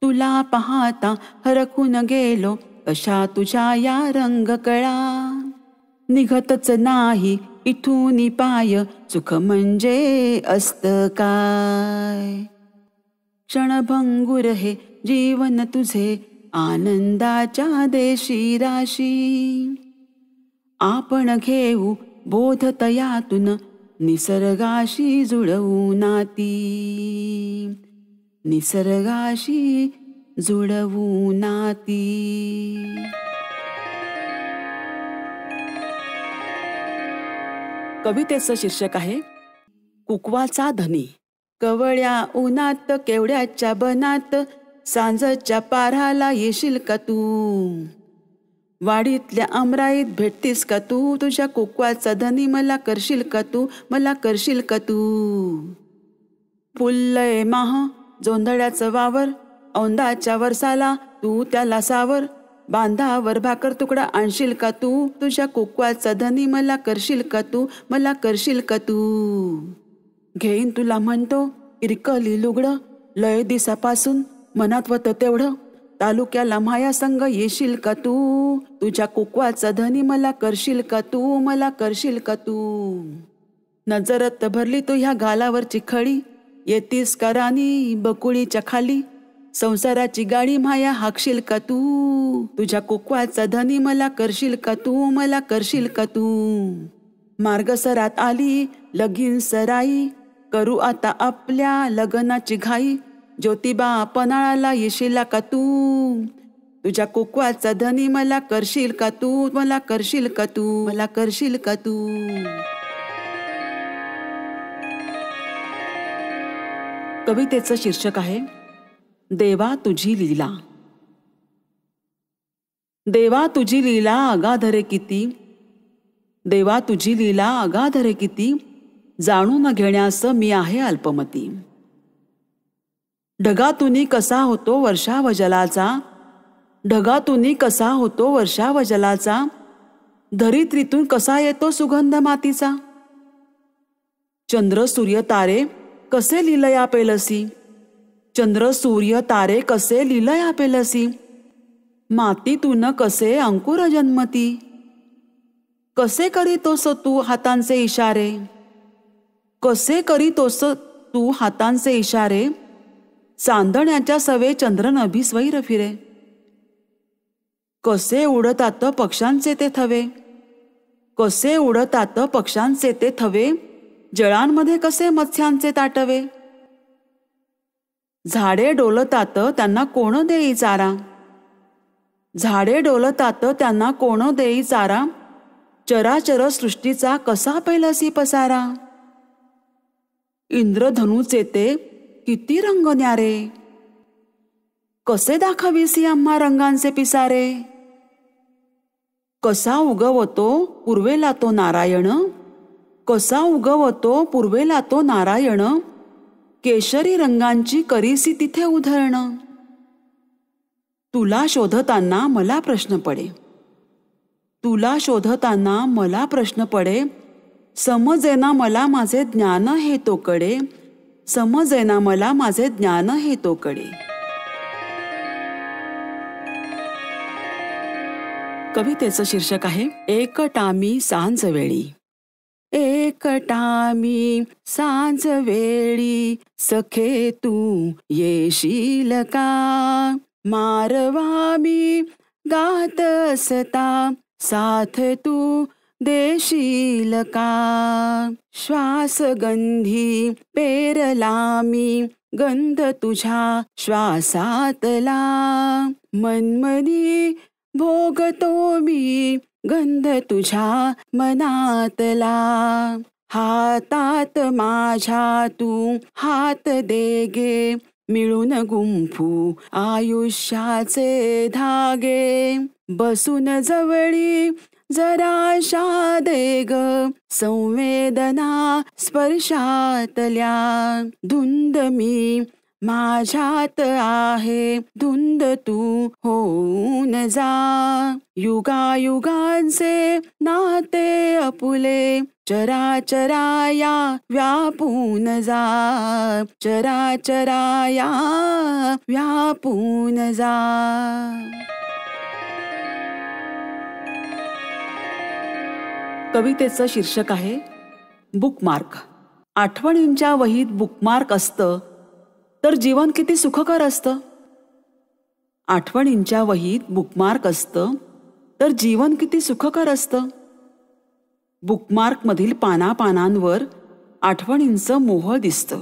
तुला पाहता हरखून गेलो, कशा तुझ्या या रंगकळा. निघतच नाही इथून पाय, सुख म्हणजे असत काय. क्षणभंगुर हे जीवन तुझे, आनंदाच्या देशी राशी. आपण घेऊ बोध तयातून, निसर्गाशी जुळवू नाती. निसर्गाशी जुळवू नाती. कवितेचं शीर्षक आहे कुकवाचा धनी. कवळ्या उन्हात केवड्याच्या बनात, सांजच्या पाराला येशील का तू. वाडीतल्या आमराईत भेटतीस का तू, तुझ्या कुकवाचा धनी मला करशील का तू, मला करशील का तू. फुललय माह जोंधळ्याचं वावर, औंधाच्या वरसाला तू त्याला सावर. बांधावर भाकर तुकडा आणशील का तू, तुझ्या कुकवाचा धनी मला करशील का तू, मला करशील का तू. घेईन तुला म्हणतो इरकली लुगडं, लय दिसापासून मनात वत तेवढं. तालुक्याला माया संग येशील का तू, तुझ्या कुकवाचा धनी मला करशील का तू, मला करशील का तू. नजरत भरली तू ह्या गालावरची खडी, येतीस का राणी बकुळीच्या खाली. संसाराची गाडी माया हाकशील का तू, तुझ्या कुकवाचा धनी मला करशील का तू, मला करशील का तू. मार्गसरात आली लगीन सराई, करू आता आपल्या लग्नाची घाई. ज्योतिबा पन्हाळाला येशील का तू, तुझ्या कोकवाचा धनी मला करशील का तू, मला करशील का तू, मला करशील का तू. कवितेचं शीर्षक आहे देवा तुझी लीला. देवा तुझी लीला अगाधरे किती, देवा तुझी लीला अगाधरे किती, जाणून घेण्यास मी आहे अल्पमती. ढगातूनी कसा होतो वर्षा व जलाचा, ढगातूनी कसा होतो वर्षा व जलाचा, धरित्रीतून कसा येतो सुगंध मातीचा. चंद्र सूर्य तारे कसे लीलया पेलसी, चंद्र सूर्य तारे कसे लीलया पेलसी, मातीतून कसे अंकुर जन्मती. कसे करीतोस तू हातांचे इशारे, कसे करीतोस तू हातांचे इशारे, चांदण्याच्या सवे चंद्रन अभिस्वैर फिरे. कसे उडतात पक्ष्यांचे ते थवे, कसे उडतात पक्ष्यांचे ते थवे, जळांमध्ये कसे मत्स्यांचे ताटवे. झाडे डोलतात त्यांना कोण देई चारा, झाडे डोलतात त्यांना कोण देई चारा, चराचर सृष्टीचा कसा पैलसी पसारा. इंद्रधनुचे ते किती रंग न्यारे, कसे दाखविसी आम्हा रंगांचे पिसारे. कसा उगवतो पूर्वेला तो नारायण, कसा उगवतो पूर्वेला तो नारायण, केशरी रंगांची करीसी तिथे उधळण. तुला शोधताना मला प्रश्न पडे, तुला शोधताना मला प्रश्न पडे, समजेना मला माझे ज्ञान हे तोकडे, समजेना मला माझे ज्ञान हे तोकडे. कवितेचं शीर्षक आहे एकटा मी सांज वेळी. एकटा मी सांज वेळी, सखे तू येशील का, मारवा मी गात असता, साथ तू देशील का. श्वासगंधी पेरला मी, गंध तुझ्या श्वासातला, मनमनी भोगतो मी, गंध तुझ्या मनातला. हातात माझ्या तू हात दे गे, मिळून गुंफू आयुष्याचे धागे. बसून जवळी जराशा दे ग, संवेदना स्पर्शातल्या. धुंद मी माझ्यात आहे, धुंद तू होऊन जा. युगायुगांचे नाते अपुले, चराचराया व्यापून जा, चराचराया व्यापून जा. कवितेचं शीर्षक आहे बुकमार्क. आठवणींच्या वहीत बुकमार्क असतं तर जीवन किती सुखकर असतं. आठवणींच्या वहीत बुकमार्क असतं तर जीवन किती सुखकर असतं. बुकमार्कमधील पानापानांवर आठवणींचं मोहळ दिसतं.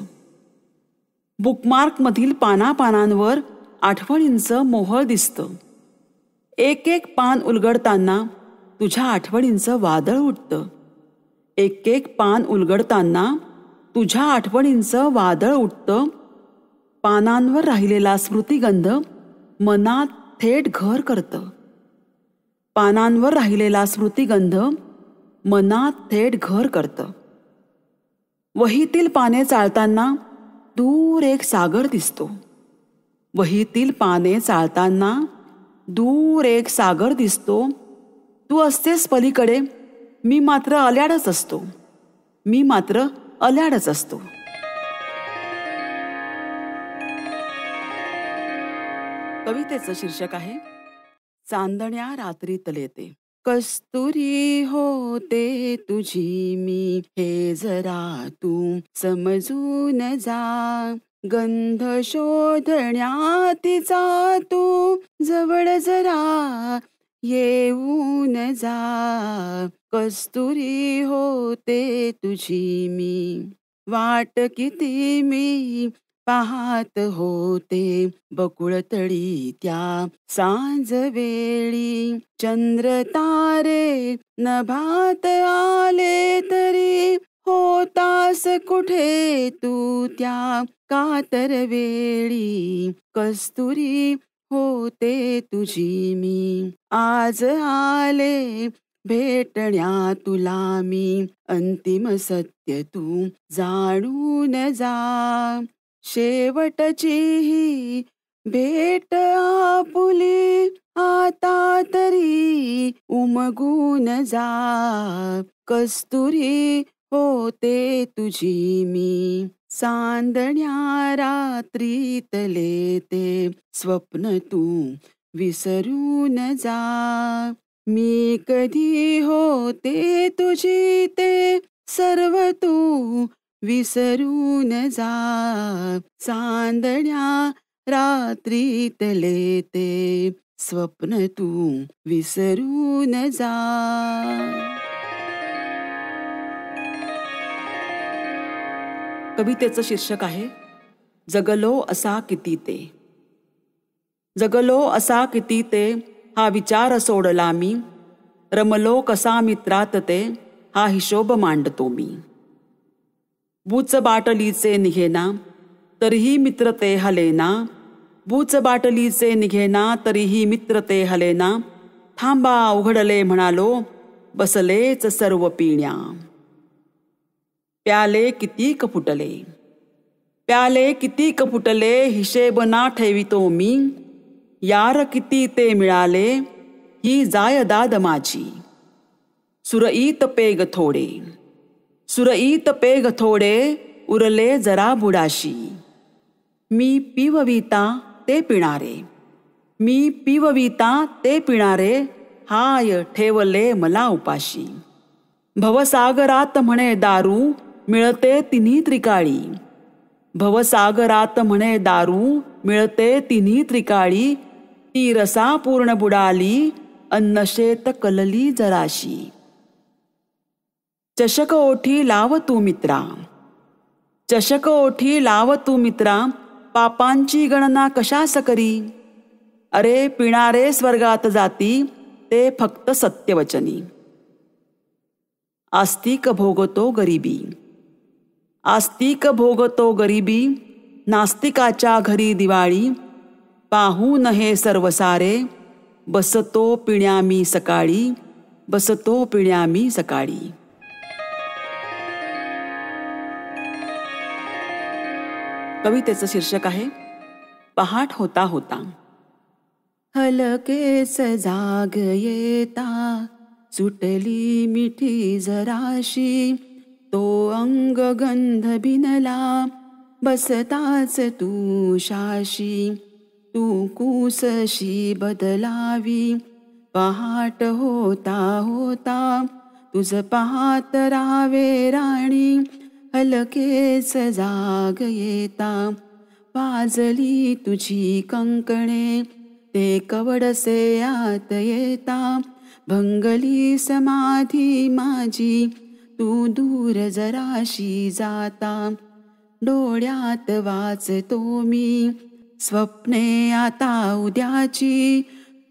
बुकमार्कमधील पानापानांवर आठवणींचं मोहळ दिसतं. एक एक पान उलगडताना तुझ्या आठवणींचं वादळ उठतं. एक एक पान उलगडताना तुझ्या आठवणींचं वादळ उठतं. पानांवर राहिलेला स्मृतिगंध मनात थेट घर करतं. पानांवर राहिलेला स्मृतिगंध मनात थेट घर करतं. वहीतील पाने चाळताना दूर एक सागर दिसतो. वहीतील पाने चाळताना दूर एक सागर दिसतो. तू असतेस पलीकडे, मी मात्र अल्याडच असतो. मी मात्र अल्याडच असतो. कवितेचं शीर्षक आहे चांदण्या रात्रीत येते. कस्तुरी होते तुझी मी, हे जरा तू समजून जा. गंध शोधण्या तिचा तू जवळ जरा येऊन जा. कस्तुरी होते तुझी मी, वाट किती मी पाहात होते बकुळतळी त्या सांज वेळी. चंद्र तारे नभात आले तरी होतास कुठे तू त्या कातर वेळी. कस्तुरी होते तुझी मी आज आले भेटण्या तुला मी. अंतिम सत्य तू जाणून जा शेवटची ही भेट आपुली आता तरी उमगून जा. कस्तुरी होते तुझी मी चांदण्या रात्रीतले ते स्वप्न तू विसरून जा. मी कधी होते तुझी ते सर्व तू विसरून जा. चांदण्या रात्रीतले ते स्वप्न तू विसरून जा. कवितेचं शीर्षक आहे जगलो असा किती ते. जगलो असा किती ते हा विचार सोडला मी. रमलो कसा मित्रात ते हा हिशोब मांडतो मी. बूच बाटलीचे निघेना तरीही मित्रते हलेना. बूच बाटलीचे निघेना तरीही मित्रते हलेना. थांबा उघडले म्हणालो बसलेच सर्व पिण्या. प्याले कितीक फुटले प्याले कितीक फुटले हिशेब ना ठेवितो मी. यार किती ते मिळाले ही जायदाद माझी. सुरईत पेग थोडे सुरईत पेग थोडे उरले जरा बुडाशी. मी पिवविता ते पिणारे मी पिवविता ते पिणारे हाय ठेवले मला उपाशी. भवसागरात म्हणे दारू मिळते तिन्ही त्रिकाळी. भवसागरात म्हणे दारू मिळते तिन्ही त्रिकाळी. ती रसा पूर्ण बुडाली अन्नशेत कलली जराशी. चषक ओठी लाव तू मित्रा चषक ओठी लाव तू मित्रा. पापांची गणना कशास करी. अरे पिणारे स्वर्गात जाती ते फक्त सत्यवचनी. आस्तिक भोगतो गरिबी आस्तिक भोगतो गरिबी. नास्तिकाच्या घरी दिवाळी. पाहून हे सर्व सारे बसतो पिण्या मी सकाळी. बसतो पिण्या मी सकाळी. कवितेचं शीर्षक आहे पहाट होता होता. हलकेच जाग येता सुटली मिठी जराशी. तो अंग गंध बिनला बसताच तू शाशी. तू कूसशी बदलावी पहाट होता होता. तुझ पाहत रावे राणी हलकेच जाग येता. वाजली तुझी कंकणे ते कवडसे आत येता. भंगली समाधी माझी तू दूर जराशी जाता. डोळ्यात वाचतो मी स्वप्ने आता उद्याची.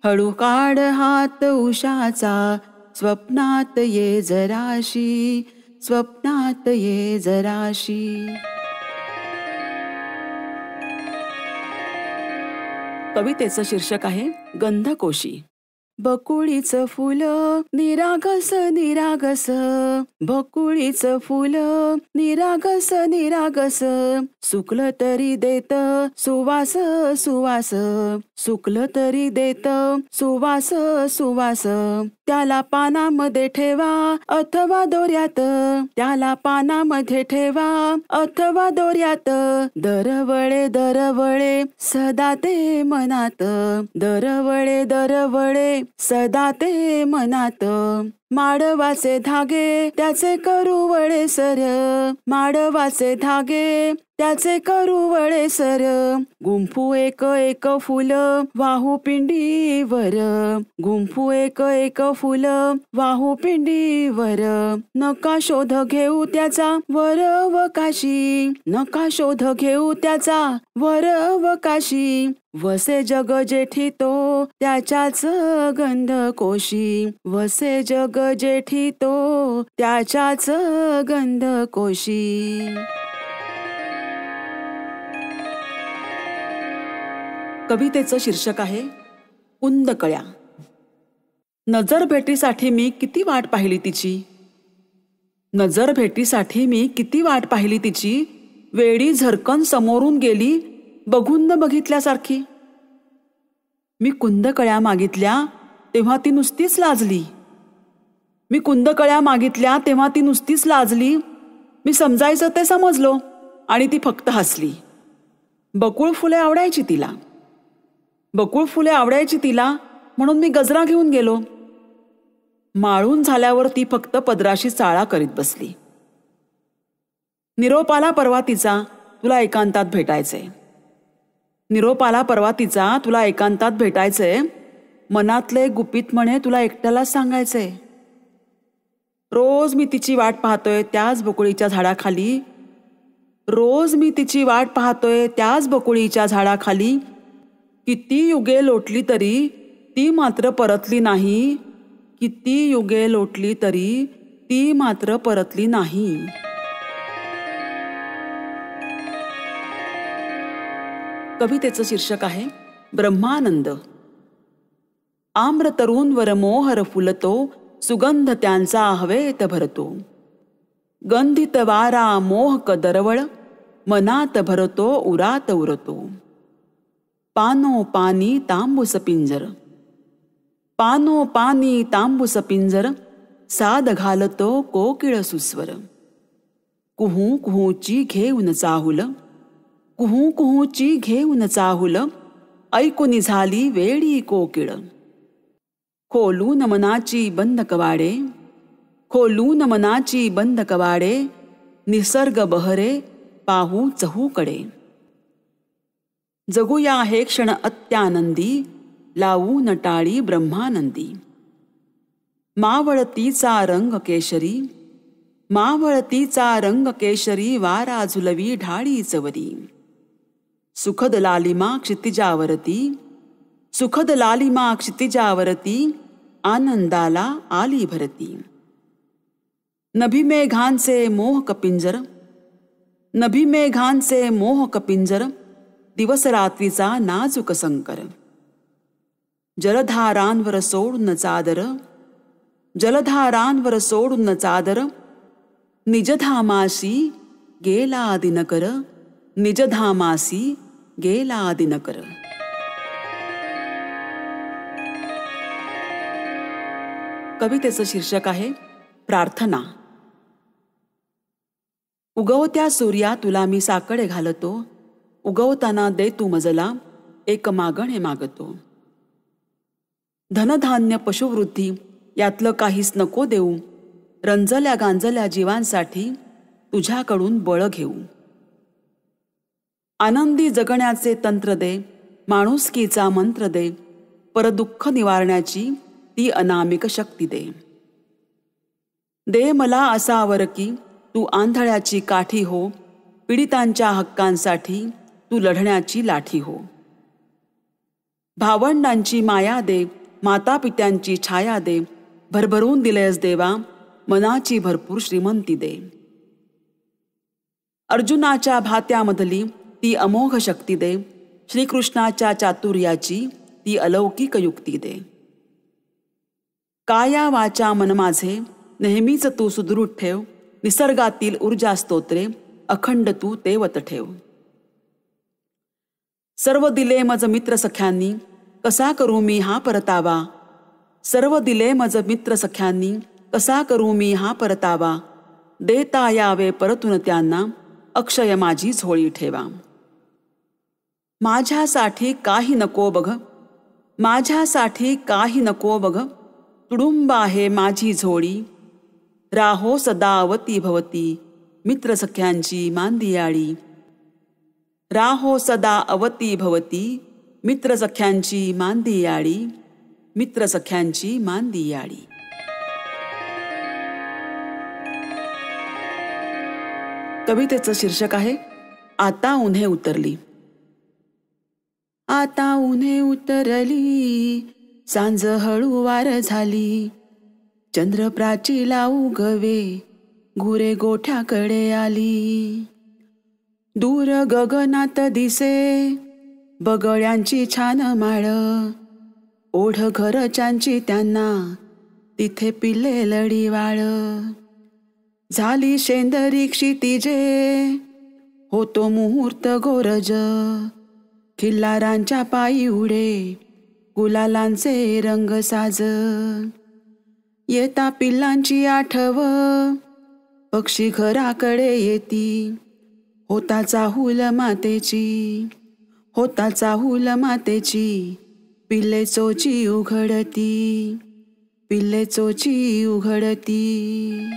हळू काढ हात उषाचा स्वप्नात ये जराशी. स्वप्नात ये जराशी. कवितेचं शीर्षक आहे गंधकोशी. बकुळीचं फुल निरागस निरागस. बकुळीचं फुल निरागस निरागस. सुकलं तरी देत सुवास सुवास. सुकलं तरी देत सुवास सुवास. त्याला पानामध्ये ठेवा अथवा दोऱ्यात. त्याला पानामध्ये ठेवा अथवा दोऱ्यात. दरवळे दरवळे सदा ते मनात. दरवळे दरवळे सदा ते मनात. माडवाचे धागे त्याचे करू वळे सर, माडवाचे धागे त्याचे करू वळे सर, गुंफू एक एक फुल वाहू पिंडीवर, गुंफू एक एक फुल वाहू पिंडीवर, नका शोध घेऊ त्याचा वर व काशी, नका शोध घेऊ त्याचा वर व काशी, वसे जग जेठी तो त्याच्याच गंध कोशी, वसे जग जेठी तो त्याच्याच गंध कोशी. कवितेचं शीर्षक आहे कुंदकळ्या. नजर भेटीसाठी मी किती वाट पाहिली तिची, नजर भेटीसाठी मी किती वाट पाहिली तिची, वेडी झरकन समोरून गेली बघून न बघितल्यासारखी. मी कुंदकळ्या मागितल्या तेव्हा ती नुसतीच लाजली, मी कुंदकळ्या मागितल्या तेव्हा ती नुसतीच लाजली. मी समजायचं ते समजलो आणि ती फक्त हसली. बकुळ फुले आवडायची तिला, बकुळ फुले आवडायची तिला म्हणून मी गजरा घेऊन गेलो. माळून झाल्यावर ती फक्त पदराशी चाळा करीत बसली. निरोप आला परवा तिचा, तुला एकांतात भेटायचंय, निरोप आला परवा तिचा, तुला एकांतात भेटायचंय, मनातले गुपित म्हणे तुला एकट्याला सांगायचंय. रोज मी तिची वाट पाहतोय त्याच बकुळीच्या झाडाखाली, रोज मी तिची वाट पाहतोय त्याच बकुळीच्या झाडाखाली, किती युगे लोटली तरी ती मात्र परतली नाही, किती युगे लोटली तरी ती मात्र परतली नाही. कवितेचं शीर्षक आहे ब्रह्मानंद. आम्र तरुण वर मोहर फुलतो, सुगंध त्यांचा हवेत भरतो, गंधित वारा मोहक दरवळ, मनात भरतो उरात उरतो. पानो पानी तांबूस पिंजर, पानो पानी तांबूस पिंजर, साद घालतो कोकिळ सुस्वर, कुहू कुहूची घेऊन चाहुल, कुहू कुहूची घेऊन चाहुल, ऐकुनी झाली वेडी कोकिळ. खोलून मनाची बंद कवाडे, खोलून मनाची बंद कवाडे, निसर्ग बहरे पाहू चहूकडे. जगूया हे क्षण अत्यानंदी, लावू नटाळी ब्रह्मानंदी. मावळतीचा रंग केशरी, मावळतीचा रंग केशरी, वारा झुलवी ढाळी चवरी. सुखद लालिमा क्षितिजावरती, सुखद लालिमा क्षितिजावरती, आनंदाला आली भरती. नभी मेघांचे मोहक पिंजर, नभी मेघांचे मोहक पिंजर, दिवस रात्रीचा नाजूक संकर. जलधारांवर सोडून चादर, जलधारांवर सोडून चादर, निजधामासी गेला दिनकर, निजधामासी गेला दिनकर. कवितेचं शीर्षक आहे प्रार्थना. उगवत्या सूर्या तुला मी साकडे घालतो, उगवताना दे तू मजला एक मागणे मागतो. धनधान्य पशुवृद्धी यातलं काहीच नको देऊ, रंजल्या गांजल्या जीवांसाठी तुझ्याकडून बळ घेऊ. आनंदी जगण्याचे तंत्र दे, माणुसकीचा मंत्र दे, परदुःख निवारण्याची ती अनामिक शक्ती दे. दे मला असा वर की तू आंधळ्याची काठी हो, पीडितांच्या हक्कांसाठी तू लढण्याची लाठी हो. भावंडांची माया दे, मातापित्यांची छाया दे, भरभरून दिलेस देवा मनाची भरपूर श्रीमंती दे. अर्जुनाच्या भात्यामधली ती अमोघ शक्ती दे, श्रीकृष्णाच्या चातुर्याची ती अलौकिक युक्ती दे. काया वाचा मन माझे नेहमीच तू सुदृढ ठेव, निसर्गातील ऊर्जा स्तोत्रे अखंड तू तेवत ठेव. सर्व दिले मज मित्र सख्यांनी, कसा करू मी हा परतावा. सर्व दिले मज मित्र सख्यांनी, कसा करू मी हा परतावा. देता यावे परतून त्यांना, अक्षय माझी झोळी ठेवा. माझ्यासाठी काही नको बघ, माझ्यासाठी काही नको बघ, तुडुंब आहे माझी झोळी, राहो सदा अवती भवती, मित्र सख्यांची मांदियाळी. राहो सदा अवती भवती, मित्र सख्यांची मांदियाळी, मित्र सख्यांची मांदियाळी. कवितेचं शीर्षक आहे आता उन्हे उतरली. आता उन्हे उतरली, सांज हळूवार झाली, चंद्रप्राचीला उगवे, गुरे गोठ्याकडे आली. दूर गगनात दिसे बगळ्यांची छान माळ, ओढ घरच्यांची त्यांना, तिथे पिल्ले लढीवाळ. झाली शेंदरी क्षितिजे, होतो मुहूर्त गोरज, खिल्लारांच्या पायी उडे, गुलालांचे रंग साज. येता पिल्लांची आठव, पक्षी घराकडे येती, होता चाहूल मातेची, होता चाहूल मातेची, पिल्ले चोची उघडती, पिल्ले चोची उघडती.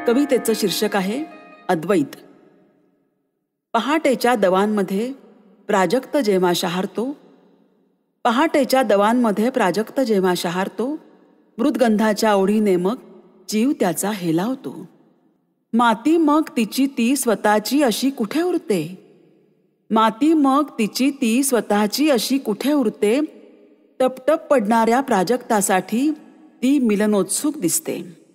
कवितेचं शीर्षक आहे अद्वैत. पहाटेच्या दवांमध्ये प्राजक्त जेव्हा शहारतो, पहाटेच्या दवांमध्ये प्राजक्त जेव्हा शहारतो, मृदगंधाच्या ओढीने मग जीव त्याचा हेलावतो. माती मग तिची ती स्वतःची अशी कुठे उरते, माती मग तिची ती स्वतःची अशी कुठे उरते, टपटप पडणाऱ्या प्राजक्तासाठी ती मिलनोत्सुक दिसते.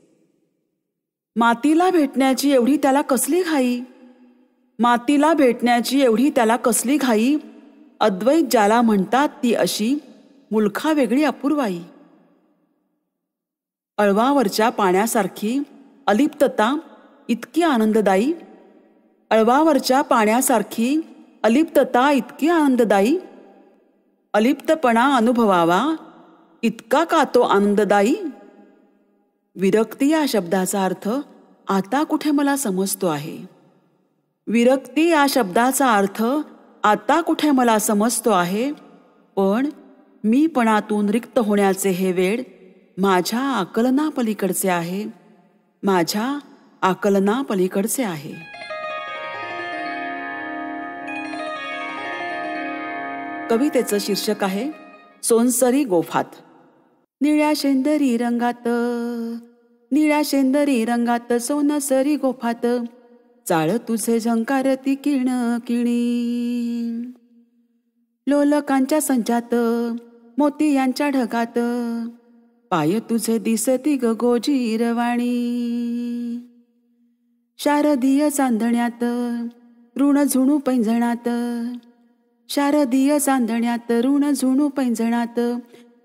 मातीला भेटण्याची एवढी त्याला कसली घाई, मातीला भेटण्याची एवढी त्याला कसली घाई, अद्वैत ज्याला म्हणतात ती अशी मुलखा वेगळी अपूर्वाई. अळवावरच्या पाण्यासारखी अलिप्तता इतकी आनंददायी, अळवावरच्या पाण्यासारखी अलिप्तता इतकी आनंददायी, अलिप्तपणा अनुभवावा इतका का तो आनंददायी. विरक्ती या शब्दाचा अर्थ आता कुठे मला समजतो आहे, विरक्ती या शब्दाचा अर्थ आता कुठे मला समजतो आहे. पण मीपणातून रिक्त होण्याचे हे वेळ माझ्या आकलनापलीकडचे आहे, माझ्या आकलनापलीकडचे आहे. कवितेचं शीर्षक आहे सोनसरी गोफात. निळ्या शेंदरी रंगात, निळ्या शेंदरी रंगात, सोनसरी गोफात, चाळ तुझे झंकारती किण किणी. लोलकांच्या संचात, मोती यांच्या ढगात, पाय तुझे दिसती ग गोजीरवाणी. शारदीय चांदण्यात, ऋण झुणू पैंजणात, शारदीय चांदण्यात, ऋण झुणू पैंजणात,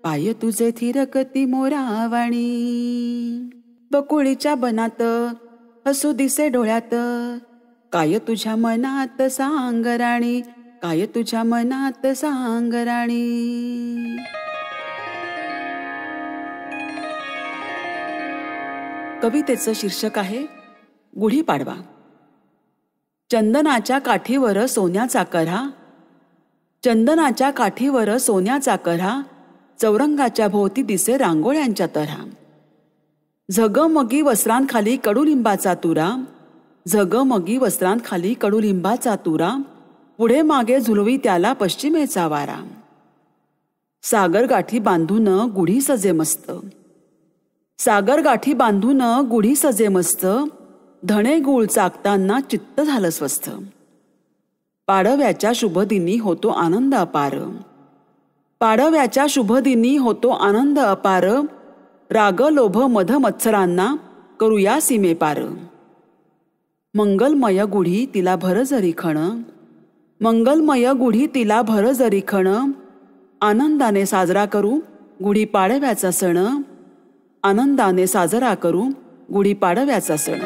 पाय तुझे थिरकती मोरावाणी. बकुळीच्या बनात, हसू दिसे डोळ्यात, काय तुझ्या मनात सांग राणी, काय तुझ्या मनात सांग राणी. कवितेचं शीर्षक आहे गुढीपाडवा. चंदनाच्या काठीवर सोन्याचा कऱ्हा, चंदनाच्या काठीवर सोन्याचा कऱ्हा, चौरंगाच्या भोवती दिसे रांगोळ्यांच्या तऱ्हा. झगमगी वस्त्रांखाली कडुलिंबाचा तुरा, झगमगी वस्त्रांखाली कडुलिंबाचा तुरा, पुढे मागे झुलवी त्याला पश्चिमेचा वारा. सागर गाठी बांधून गुढी सजे मस्त, सागर गाठी बांधून गुढी सजे मस्त, धणे गुळ चाकताना चित्त झालं स्वस्थ. पाडव्याच्या शुभदिनी होतो आनंद अपार, पाडव्याच्या शुभदिनी होतो आनंद अपार, राग लोभ मध मत्सरांना करूया सीमेपार. मंगलमय गुढी तिला भर जरी खण, मंगलमय गुढी तिला भर जरी खण, आनंदाने साजरा करू गुढीपाडव्याचा सण, आनंदाने साजरा करू गुढीपाडव्याचा सण.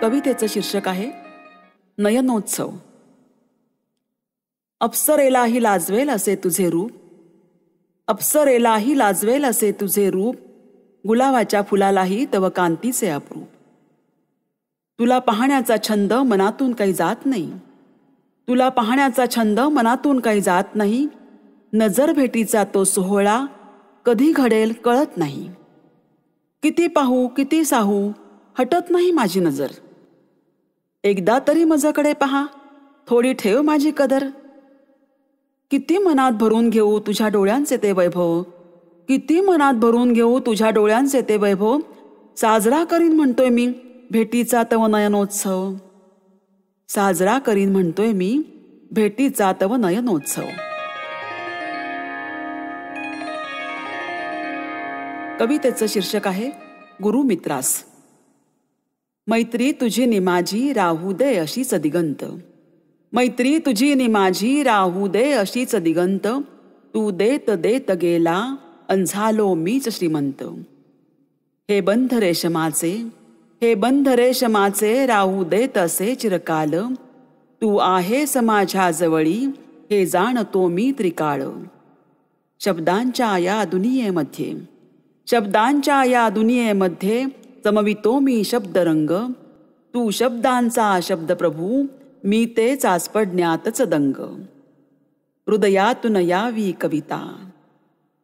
कवितेचं शीर्षक आहे नयनोत्सव. अप्सरेलाही लाजवेल असे तुझे रूप, अप्सरेलाही लाजवेल असे तुझे रूप, गुलाबाच्या फुलालाही तव कांतीचे अप्रूप. तुला पाहण्याचा छंद मनातून काही जात नाही, तुला पाहण्याचा छंद मनातून काही जात नाही. नजर भेटीचा तो सोहळा कधी घडेल कळत नाही. किती पाहू किती साहू हटत नाही माझी नजर. एकदा तरी माझ्याकडे पहा, थोडी ठेव माझी कदर. किती मनात भरून घेऊ तुझ्या डोळ्यांचे ते वैभव, किती मनात भरून घेऊ तुझ्या डोळ्यांचे ते वैभव. साजरा करीन म्हणतोय मी भेटीचा तव नयनोत्सव, साजरा करीन म्हणतोय मी भेटीचा तव नयनोत्सव. कवितेचं शीर्षक आहे गुरुमित्रास. मैत्री तुझी नि माझी राहू दे अशीच दिगंत, मैत्री तुझी नि माझी राहू दे अशीच दिगंत. तू देत देत गेला अन झालो मीच श्रीमंत. हे बंध रेशमाचे, हे बंध रेशमाचे राहू देत असे चिरकाल. तू आहेस माझ्या जवळी हे जाणतो मी त्रिकाळ. शब्दांच्या या दुनियेमध्ये, शब्दांच्या या दुनियेमध्ये चमवितो मी शब्दरंग. तू शब्दांचा शब्द प्रभू, मी तेच आज पडण्यातच दंग. हृदयातून यावी कविता,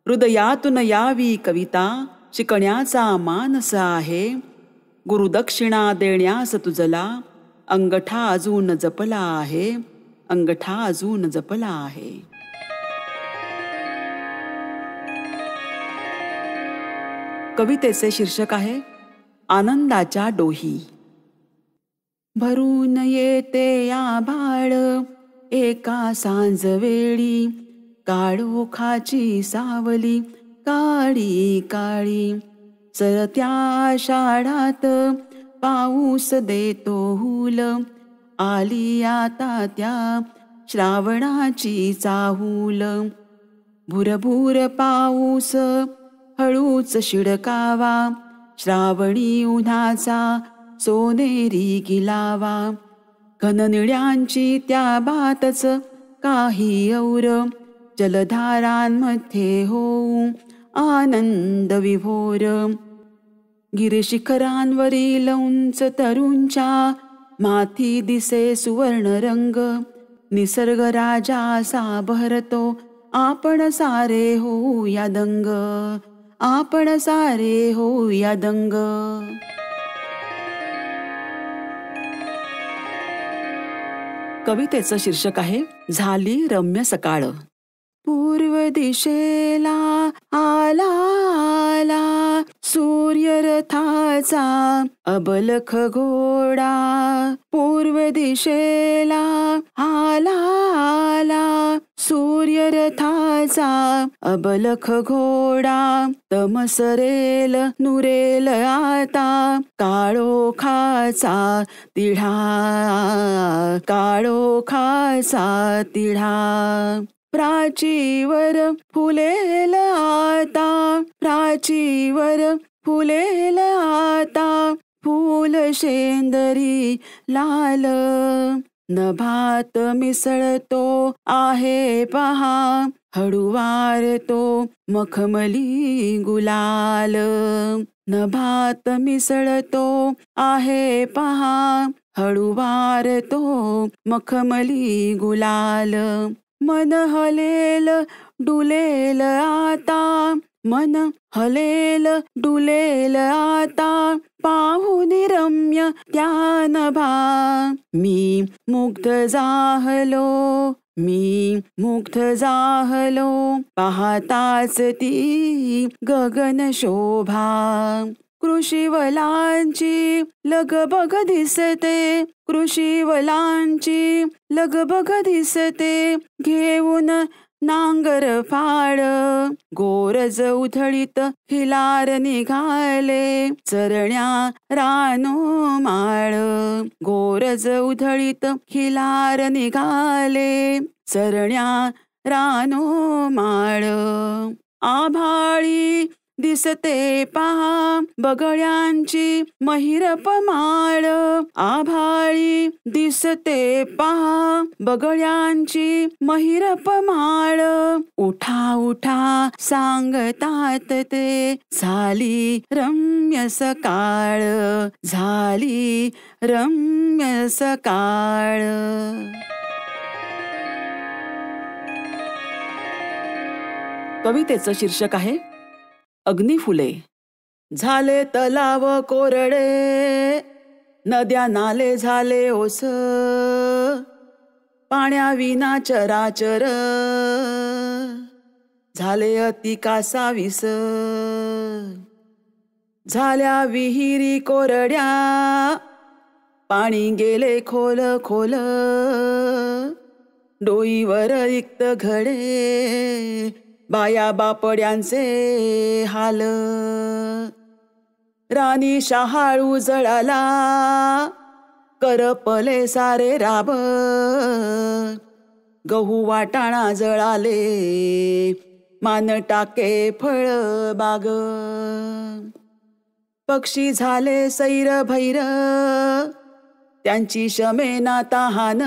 हृदयातून यावी कविता. शिकण्याचा मानस आहे, गुरुदक्षिणा देण्यास तुझला. अंगठा अजून जपला आहे, अंगठा अजून जपला आहे. कवितेचे शीर्षक आहे आनंदाच्या डोही. भरून येते आभाळ एका सांज वेळी, काळोखाची सावली काळी काळी. सरत्या आषाढात पाऊस देतो हुल, आली आता त्या श्रावणाची चाहूल. भुरभुर पाऊस हळूच शिडकावा, श्रावणी उन्हाचा सोनेरी गिलावा. घननिळ्यांची त्या बातच काही और, जलधारांमध्ये होऊ आनंद विभोर. गिरिशिखरांवरील उंच तरुंच्या माथी दिसे सुवर्ण रंग. निसर्ग राजा असा बहरतो, आपण सारे होऊया दंग, आपण सारे होऊया दंग. कवितेचं शीर्षक आहे झाली रम्य सकाळ. पूर्व दिशेला आला आला सूर्यरथाचा अबलख घोडा. पूर्व दिशेला आला आला सूर्यरथाचा अबलख घोडा. तमसरेल नुरेल आता काळोखाचा तिढा, काळोखाचा तिढा. प्राचीवर फुलेल आता, प्राचीवर फुलेल आता. फूल शेंदरी लाल नभात मिसळतो आहे पहा. हळुवार तो मखमली गुलाल, नभात मिसळतो आहे पहा. हळुवार तो मखमली गुलाल. मन हलेल डुलेल आता, मन हलेल डुलेल आता. पाहुनी रम्य त्या नभा, मी मुग्ध जाहलो, मी मुग्ध जाहलो. पाहताच ती गगन शोभा. कृषीवलांची लगबग दिसते, कृषीवलांची लगबग दिसते. घेऊन नांगर फाळ गोरज उधळीत हिलार निघाले. चरण्या रानो माळ गोरज उधळीत हिलार निघाले. चरण्या रानो माळ. आभाळी दिसते पहा बगळ्यांची महिरप माळ. आभाळी दिसते पहा बगळ्यांची महिरप माळ. उठा उठा सांगतात ते झाली रम्य सकाळ, झाली रम्य सकाळ. कवितेचं शीर्षक आहे अग्निफुले. झाले तलाव कोरडे, नद्या नाले झाले ओस, पाण्याविना चराचर झाले अति कासावीस. झाल्या विहिरी कोरड्या, पाणी गेले खोल खोल, डोईवर रिक्त घडे, बाया बापड्यांचे हाल. राणी शहाळू जळाला, करपले सारे राब, गहू वाटाणा जळाले, मान टाके फळ बाग. पक्षी झाले सैर भैर, त्यांची शमेना तहान,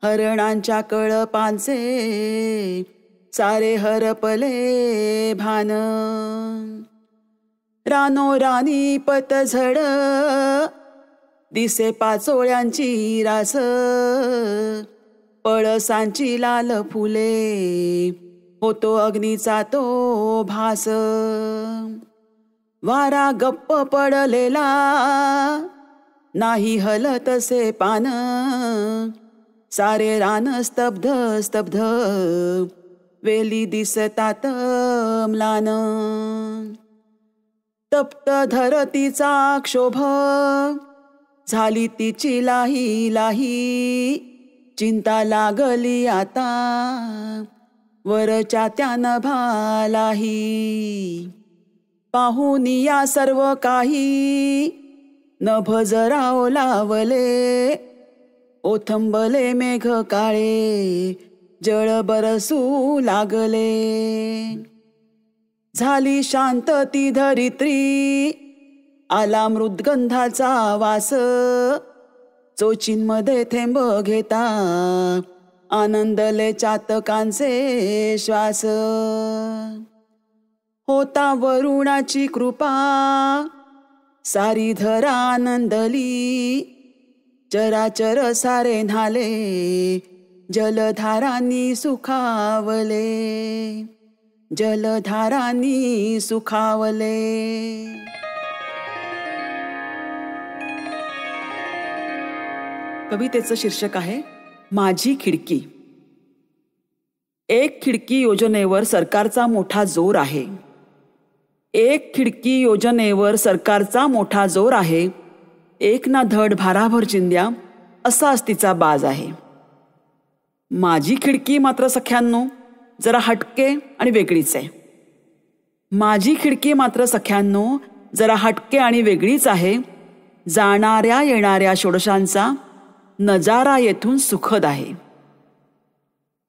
हरणांच्या कळपांचे सारे हरपले भान. रानोरानी पतझड, दिसे पाचोळ्यांची रास, पळसांची लाल फुले, होतो अग्नीचा तो भास. वारा गप्प पडलेला, नाही हलतसे पान, सारे रान स्तब्ध स्तब्ध, वेली दिसतात म्लान. तप्त धरतीचा क्षोभ, झाली तिची लाही लाही, चिंता लागली आता वरच्या त्या नभालाही. पाहून या सर्व काही, नभ जरा ओलावले, ओथंबले मेघ काळे, जळ बरसू लागले. झाली शांत ती धरित्री, आला मृद्गंधाचा वास, चोचींमध्ये थेंब घेता, आनंदले चातकांचे श्वास. होता वरुणाची कृपा, सारी धरा आनंदली, चराचर सारे न्हाले, जलधारांनी सुखावले, जलधारांनी सुखावले. कवितेचं शीर्षक आहे माझी खिडकी. एक खिडकी योजनेवर सरकारचा मोठा जोर आहे. एक खिडकी योजनेवर सरकारचा मोठा जोर आहे. एक ना धड भाराभर चिंध्या, असाच तिचा बाज आहे. माझी खिडकी मात्र सख्यांनो जरा हटके आणि वेगळीच आहे. माझी खिडकी मात्र सख्यांनो जरा हटके आणि वेगळीच आहे. जाणाऱ्या येणाऱ्या षोडशांचा नजारा येथून सुखद आहे.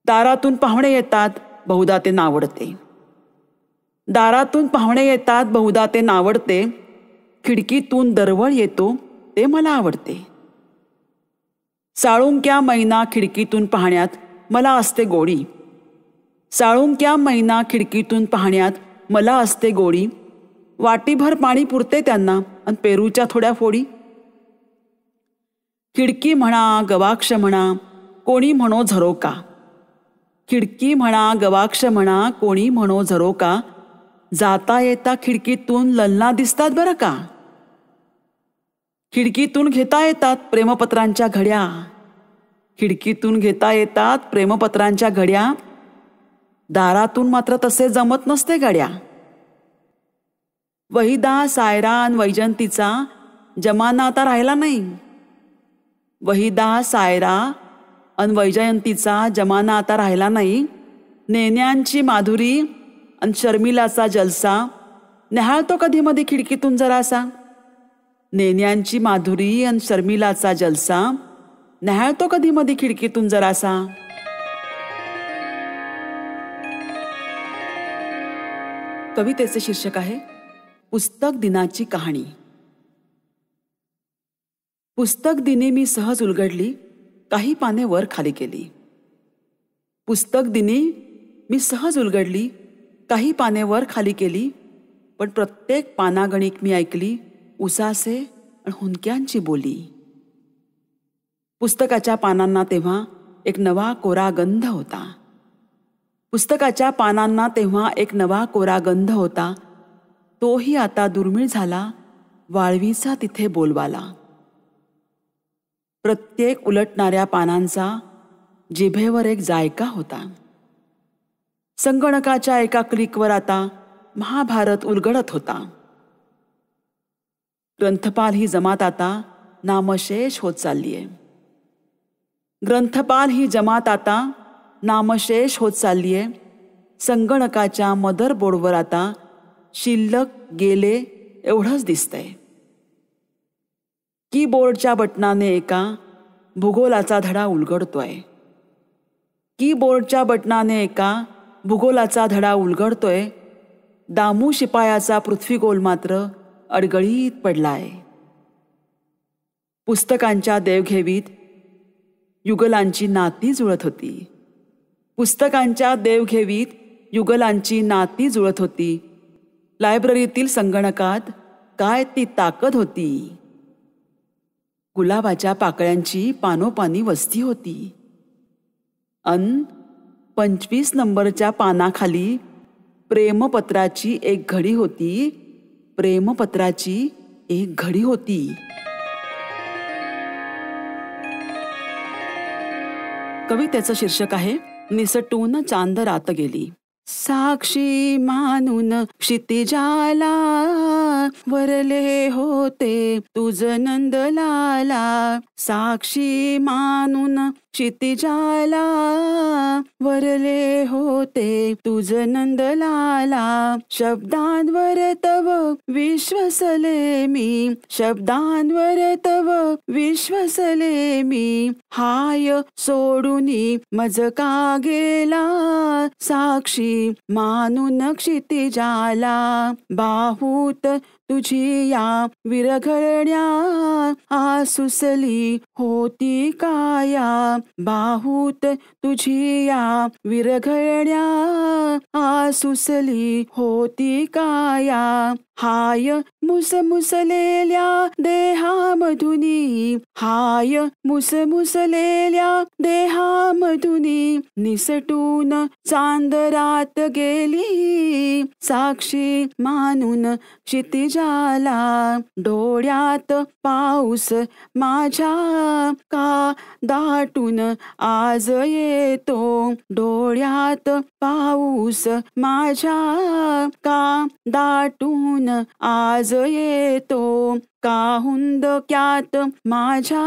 दारातून पाहुणे येतात, बहुधा ते नावडते. दारातून पाहुणे येतात, बहुधा ते नावडते. खिडकीतून दरवळ येतो, ते मला आवडते. साळुंक्या मैना खिडकीतून पाहण्यात मला असते गोडी. साळुंक्या मैना खिडकीतून पाहण्यात मला असते गोडी. वाटीभर पाणी पुरते त्यांना आणि पेरूच्या थोड्या फोडी. खिडकी म्हणा गवाक्ष म्हणा कोणी म्हणो झरोका. खिडकी म्हणा गवाक्ष म्हणा कोणी म्हणो झरोका. जाता येता खिडकीतून ललना दिसतात बरं का. खिडकीतून घेता येतात प्रेमपत्रांच्या घड्या. खिडकीतून घेता येतात प्रेमपत्रांच्या घड्या. दारातून मात्र तसे जमत नसते गाड्या. वहिदा सायरा आणि वैजंतीचा जमाना आता राहिला नाही. वहिदा सायरा आणि वैजयंतीचा जमाना आता राहिला नाही. नेण्यांची माधुरी आणि शर्मिलाचा जलसा न्याहाळतो कधी मध्ये खिडकीतून जरासा. नेण्यांची माधुरी आणि शर्मिलाचा जलसा न्याहाळतो कधी मध्ये खिडकीतून जरासा. कवितेचे शीर्षक आहे पुस्तक दिनाची कहाणी. पुस्तक दिनी मी सहज उलगडली, काही पाने वर खाली केली. पुस्तक दिनी मी सहज उलगडली, काही पाने वर खाली केली. पण प्रत्येक पानागणिक मी ऐकली उसासे आणि हुंदक्यांची बोली. पुस्तकाच्या पानांना तेव्हा एक नवा कोरा गंध होता. पुस्तकाच्या पानांना तेव्हा एक नवा कोरा गंध होता. तोही आता दुर्मिळ झाला. वाळवीचा तिथे बोलबाला. प्रत्येक उलटणाऱ्या पानांचा जिभेवर एक जायका होता. संगणकाच्या एका क्लिकवर आता महाभारत उलगडत होता. ग्रंथपाल ही जमात आता नामशेष होत चाललीये. ग्रंथपाल ही जमात आता नामशेष होत चाललीये. संगणकाच्या मदरबोर्डवर आता शिल्लक गेले एवढंच दिसतंय. कीबोर्डच्या बटनाने एका भूगोलाचा धडा उलगडतोय. कीबोर्डच्या बटनाने एका भूगोलाचा धडा उलगडतोय. दामू शिपायाचा पृथ्वीगोल मात्र अडगळीत पडलाय. पुस्तकांच्या देवघेवीत युगलांची नाती जुळत होती. पुस्तकांच्या देवघेवीत युगलांची नाती जुळत होती. लायब्ररीतील संगणकात काय ती ताकद होती. गुलाबाच्या पाकळ्यांची पानोपानी वस्ती होती. 25 नंबरच्या पानाखाली प्रेमपत्राची एक घडी होती. प्रेमपत्राची एक घडी होती. कवितेचं शीर्षक आहे निसटून चांद रात गेली. साक्षी मानून क्षितिजाला वरले होते तुझ नंदलाला. साक्षी मानून क्षितिजाला वरले होते तुझ नंदलाला. शब्दांवर तव विश्वसले मी. शब्दांवर तव विश्वसले मी. हाय सोडूनी मज का गेला. साक्षी मानून क्षितिजाला. बाहूत तुझी या विरघळण्या आसुसली होती काया. बाहूत तुझी या विरघळण्या आसुसली होती काया. हाय मुसमुसलेल्या देहामधुनी. हाय मुसमुसलेल्या देहामधुनी. निसटून चांद रात गेली. साक्षी मानून क्षितिजाला. डोळ्यात पाऊस माझ्या का दाटून आज येतो. डोळ्यात पाऊस माझ्या का दाटून आज येतो. का हुंदक्यात माझ्या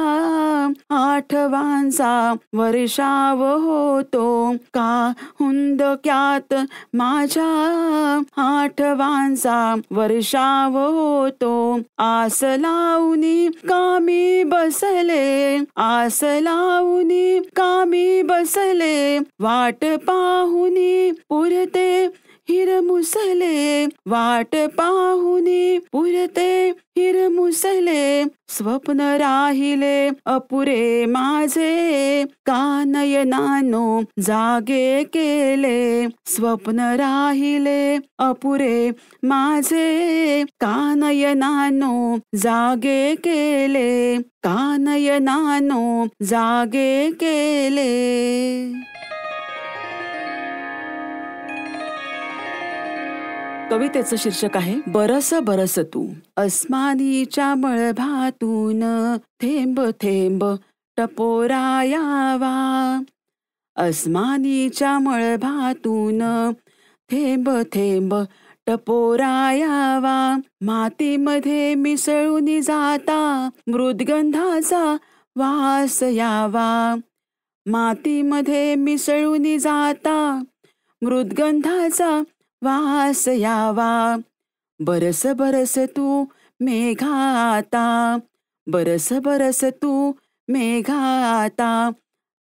आठवांचा वर्षाव होतो. का हुंदक्यात माझ्या आठवांचा वर्षाव होतो. आस लावूनी कामी बसले. आस लावूनी कामी बसले. वाट पाहुनी पुरते हिरमुसले. वाट पाहुनी पुरते हिरमुसले. स्वप्न राहिले अपुरे माझे. का नयनानो जागे केले. स्वप्न राहिले अपुरे माझे. का नयनानो जागे केले. का नयनानो जागे केले. कवितेचं शीर्षक आहे बरस बरस तू. अस्मानीच्या मळभातून थेंब थेंब टपोरायावा. अस्मानीच्या मळभातून थेंब थेंब टपोरायावा. मातीमध्ये मिसळून जाता मृदगंधाचा वास यावा. मातीमध्ये मिसळून जाता मृदगंधाचा वास यावा. बरस बरस तू मेघाता. बरस बरस तू मेघाता.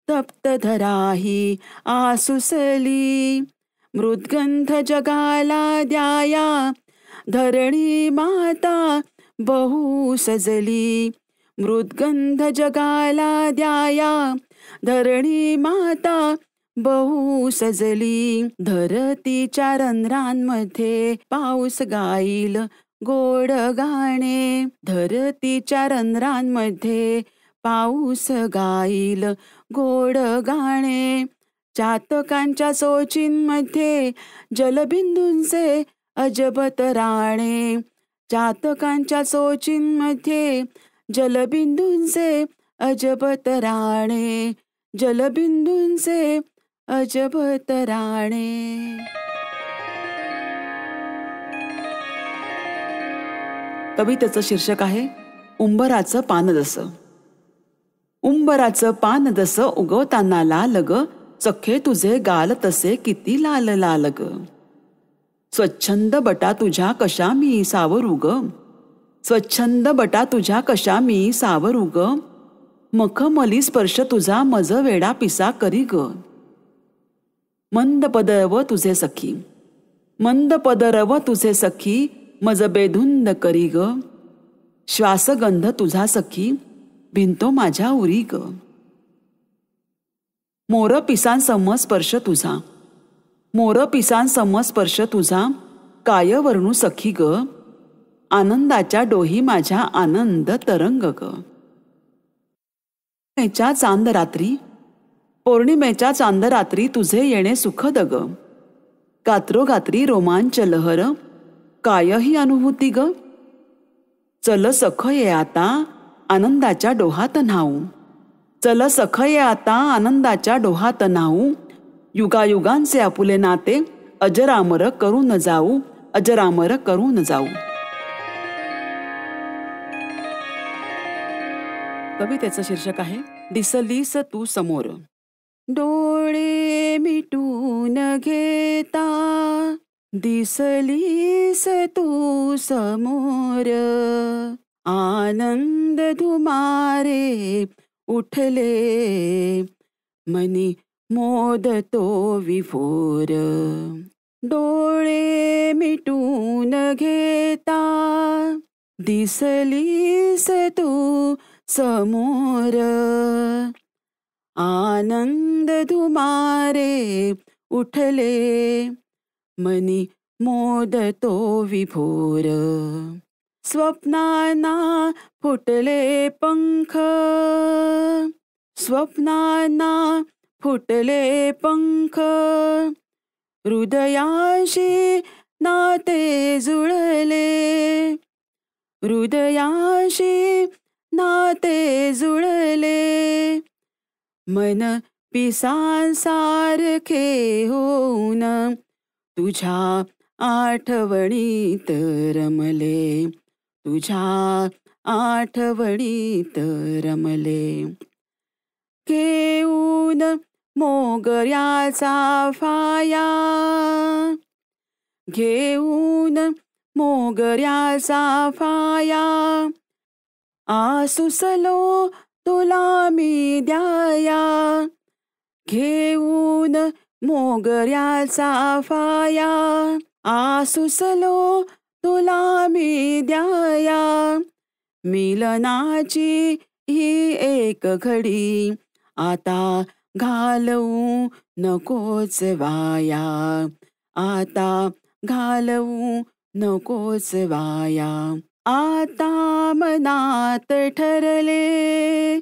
तप्त धराही आसुसली. मृदगंध जगाला द्याया. धरणी माता बहु सजली. मृदगंध जगाला द्याया. धरणी माता बहु सजली. धरतीच्या रंध्रांमध्ये पाऊस गाईल गोड गाणे. धरतीच्या रंध्रांमध्ये पाऊस गाईल गोड गाणे. चातकांच्या चोचींमध्ये जलबिंदूंचे अजब तराणे. चातकांच्या चोचींमध्ये जलबिंदूंचे अजब तराणे. जलबिंदूंचे अजब तराणे. कवितेचं शीर्षक आहे उंबराचं पान जसं. उंबराचं पान जसं उगवताना लाल ग, चखे तुझे गाल तसे किती लाल लाल ग. स्वच्छंद बटा तुझ्या कशा मी सावरू ग. स्वच्छंद बटा तुझ्या कशा मी सावरू ग. मखमली स्पर्श तुझा मज वेडा पिसा करी ग. मंद पदरव तुझे सखी, मंद पदरव तुझे सखी, मज बेधुंद करी ग. श्वासगंध तुझा सखी भिंतो माझ्या उरी ग. मोर पिसांसम स्पर्श तुझा, मोर पिसांसम स्पर्श तुझा, काय वर्णू सखी ग. आनंदाच्या डोही माझ्या आनंद तरंग ग. पौर्णिमेच्या चांद रात्री, पौर्णिमेच्या चांद रात्री तुझे येणे सुखद ग. गात्रोगात्री रोमांच लहर, काय ही अनुभूती ग. चल सख ये आता आनंदाच्या डोहात न्हाऊ. चल सख ये आता आनंदाच्या डोहात न्हाऊ. युगायुगांचे आपुले नाते अजरामर करून जाऊ, अजरामर करून जाऊ. कवितेचं शीर्षक आहे दिसलीस तू समोर. डोळे मिटून घेता दिसलीस तू समोर. आनंद धुमारे उठले मनी मोदतो विभोर. डोळे मिटून घेता दिसलीस तू समोर. आनंद धुमारे उठले मनी मोदतो विभोर. स्वप्नांना फुटले पंख, स्वप्नांना फुटले पंख. हृदयाशी नाते जुळले, हृदयाशी नाते जुळले. मन पिसांसारखे होऊन तुझ्या आठवणीत रमले, तुझ्या आठवणीत रमले. घेऊन मोगऱ्याचा फाया, घेऊन मोगऱ्याचा फाया. आसुसलो तुला मी द्याया, घेऊन मोगऱ्याचा फाया. आसुसलो तुला मी द्याया. मिलनाची ही एक घडी आता घालवू नकोच वाया, आता घालवू नकोच वाया. आता मनात ठरले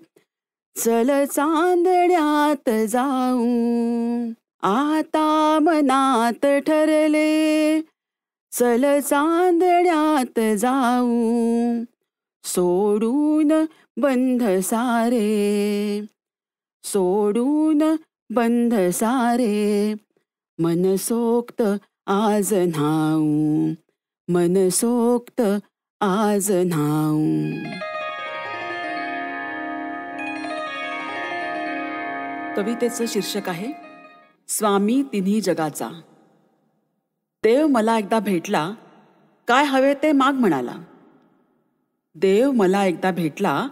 चल चांदण्यात जाऊ. आता मनात ठरले चल चांदण्यात जाऊ. सोडून बंध सारे, सोडून बंध सारे. मनसोक्त आज न्हाऊ, मनसोक्त आज न्हाऊ. कवितेचं शीर्षक आहे स्वामी तिन्ही जगाचा. देव मला एकदा भेटला, काय हवे ते माग म्हणाला. देव मला एकदा भेटला,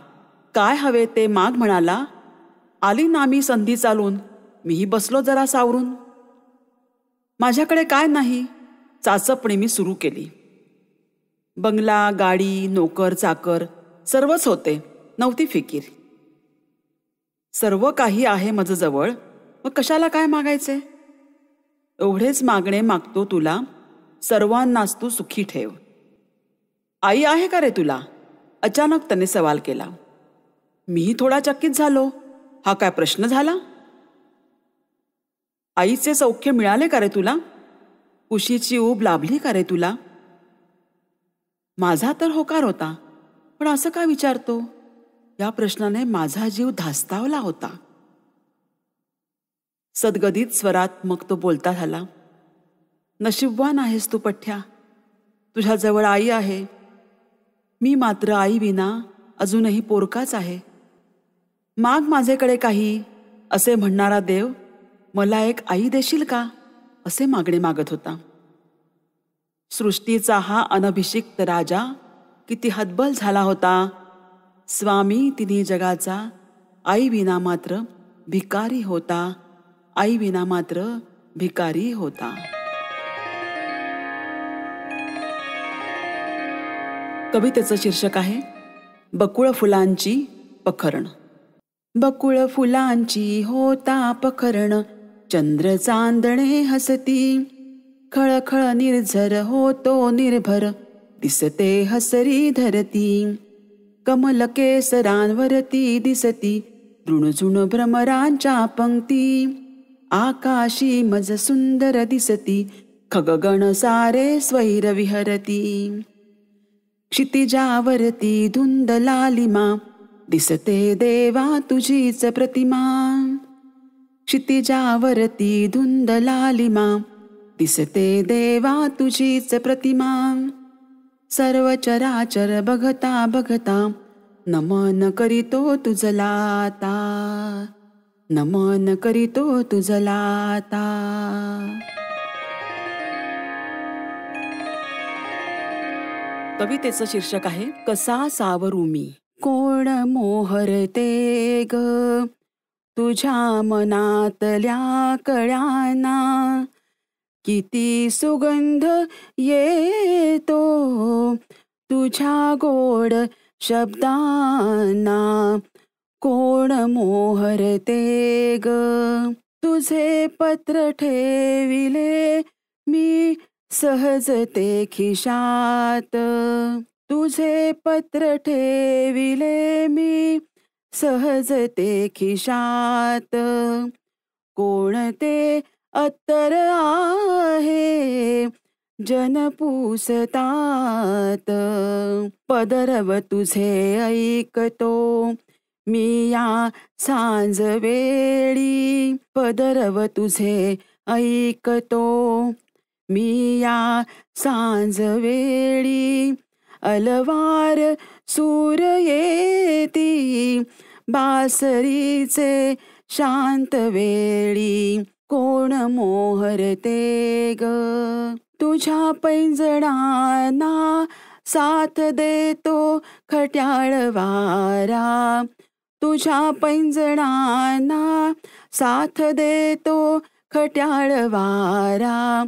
काय हवे ते माग म्हणाला. आली ना मी संधी चालून, मीही बसलो जरा सावरून. माझ्याकडे काय नाही, चाचपणी मी सुरू केली. बंगला, गाडी, नोकर, चाकर सर्वच होते, नव्हती फिकीर. सर्व काही आहे माझं जवळ, मग कशाला काय मागायचे. एवढेच मागणे मागतो तुला, सर्वांनाच तू सुखी ठेव. आई आहे का रे तुला, अचानक त्याने सवाल केला. मीही थोडा चकित झालो, हा काय प्रश्न झाला. आईचे सौख्य मिळाले का रे तुला? कुशीची ऊब लाभली का रे तुला? माझा तर होकार होता, पण असं का विचारतो? या प्रश्नाने माझा जीव धास्तावला होता. सद्गदित स्वरात मग तो बोलता झाला. नशीबवान आहेस तू पठ्या, तुझ्याजवळ आई आहे. मी मात्र आई विना अजूनही पोरकाच आहे. माग माझेकडे काही असे म्हणणारा देव मला एक आई देशील का असे मागणे मागत होता. सृष्टीचा हा अनभिषिक्त राजा किती हतबल झाला होता. स्वामी तिन्ही जगाचा आई विना मात्र भिकारी होता. आई विना मात्र भिकारी होता. कवितेचं शीर्षक आहे बकुळ फुलांची पखरण. बकुळ फुलांची होता पखरण, चंद्र चांदणे हसती. खळखळ निर्झर होतो निर्भर, दिसते हसरी धरती. कमल केसरांवरती दिसती, दृणझुण भ्रमरांच्या पंक्ती. आकाशी मज सुंदर दिसती, खगगण सारे स्वैर विहरती. क्षितिजावरती धुंद लालिमा, दिसते देवा तुझीच प्रतिमा. क्षितिजावरती धुंद लालिमा, दिसते देवा तुझीच प्रतिमा. सर्व चराचर बघता बघता, नमन करीतो तुझला आता. नमन करीतो तुझला आता. कवितेचं शीर्षक आहे कसा सावरू मी. कोण मोहरते ग तुझ्या मनातल्या कळ्यांना, किती सुगंध येतो तुझ्या गोड शब्दांना. कोण मोहरते ग तुझे पत्र ठेविले मी सहजते खिशात. तुझे पत्र ठेविले मी सहजते खिशात. कोणते अत्तर आहे जन पुसतात. पदरव तुझे ऐकतो मी या सांज वेळी. पदरव तुझे ऐकतो मी या सांज वेळी. अलवार सूर येती बासरीचे शांत वेळी. कोण मोहरते ग तुझ्या पैंजणांना, साथ देतो खट्याळ वारा. तुझ्या पैंजणांना साथ देतो खट्याळ वारा.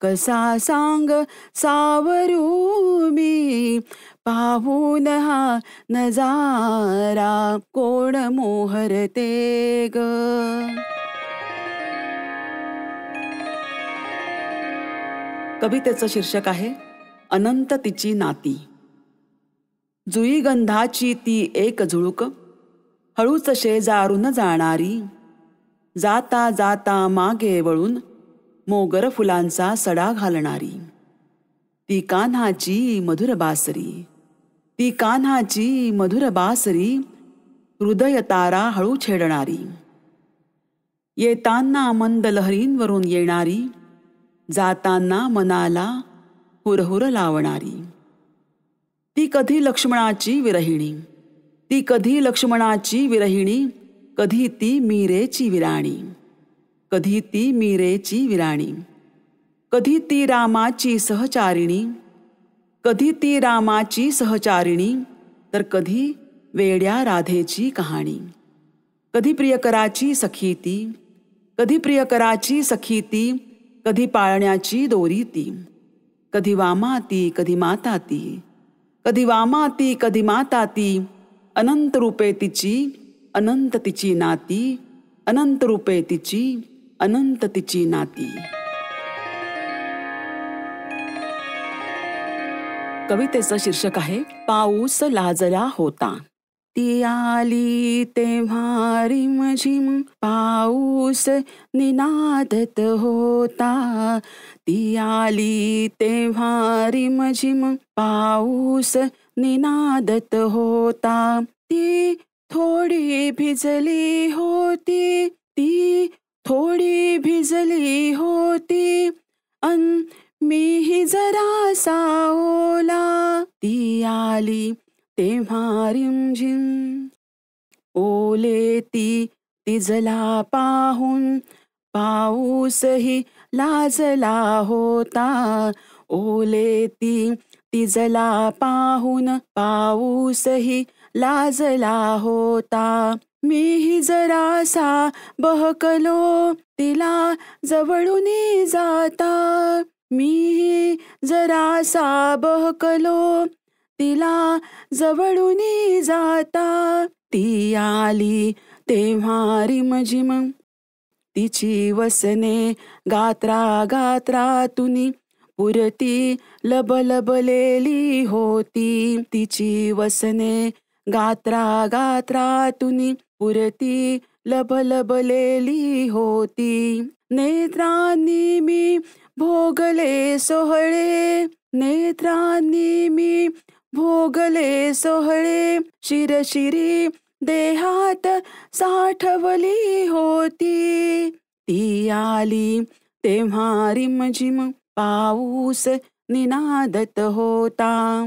कसा सांग सावरू मी पाहून हा नजारा. कोण मोहरते ग. कवितेचं शीर्षक आहे अनंत तिची नाती. जुई गंधाची ती एक झुळूक, हळूच शेजारून जाणारी. जाता जाता मागे वळून मोगर फुलांचा सडा घालणारी. ती कान्हाची मधुर बासरी. ती कान्हाची मधुर बासरी, हृदय तारा हळू छेडणारी. येताना मंद लहरींवरून येणारी, जाताना मनाला हुरहुर लावणारी. ती कधी लक्ष्मणाची विरहिणी. ती कधी लक्ष्मणाची विरहिणी, कधी ती मीरेची विराणी. कधी ती मीरेची विराणी. कधी ती रामाची सहचारिणी. कधी ती रामाची सहचारिणी, तर कधी वेड्या राधेची कहाणी. कधी प्रियकराची सखी ती. कधी प्रियकराची सखी ती, कधी पाळण्याची दोरी ती. कधी वामा ती कधी माता ती. कधी वामा ती कधी माता ती. अनंत रूपे तिची अनंत तिची नाती. अनंत रूपे तिची अनंत तिची नाती. कवितेचं शीर्षक आहे पाऊस लाजला होता. ती आली तेव्हा रिमझिम पाऊस निनादत होता. ती आली तेव्हा रिमझिम पाऊस निनादत होता. ती थोडी भिजली होती, ती थोडी भिजली होती, अन मीही जरासा ओला. ती आली तेव्हा रिमझिम. ओले ती तिजला पाहून पाऊसही लाजला होता. ओले ती तिजला पाहून पाऊसही लाजला होता. मीही जरासा बहकलो तिला जवळूनी जाता. मीही जरासा बहकलो तिला जवळूनी जाता. ती आली तेव्हा रिमझिम. तिची वसने गात्रागात्रातुनी पुरती लबलबलेली होती. तिची वसने गात्रागात्रातुनी पुरती लबलबलेली होती. नेत्रांनी मी भोगले सोहळे, नेत्रांनी मी भोगले सोहळे. शिरशिरी देहात साठवली होती. ती आली तेव्हा रिमझिम पाऊस निनादत होता.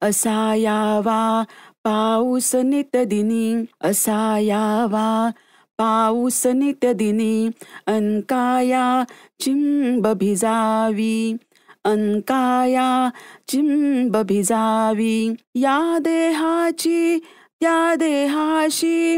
असा यावा पाऊस नित्यदिनी, असा यावा पाऊस नित्यदिनी. अनकाया चिंब भिजावी, अनकाया चिंब भिजावी. या देहाची त्या देहाशी,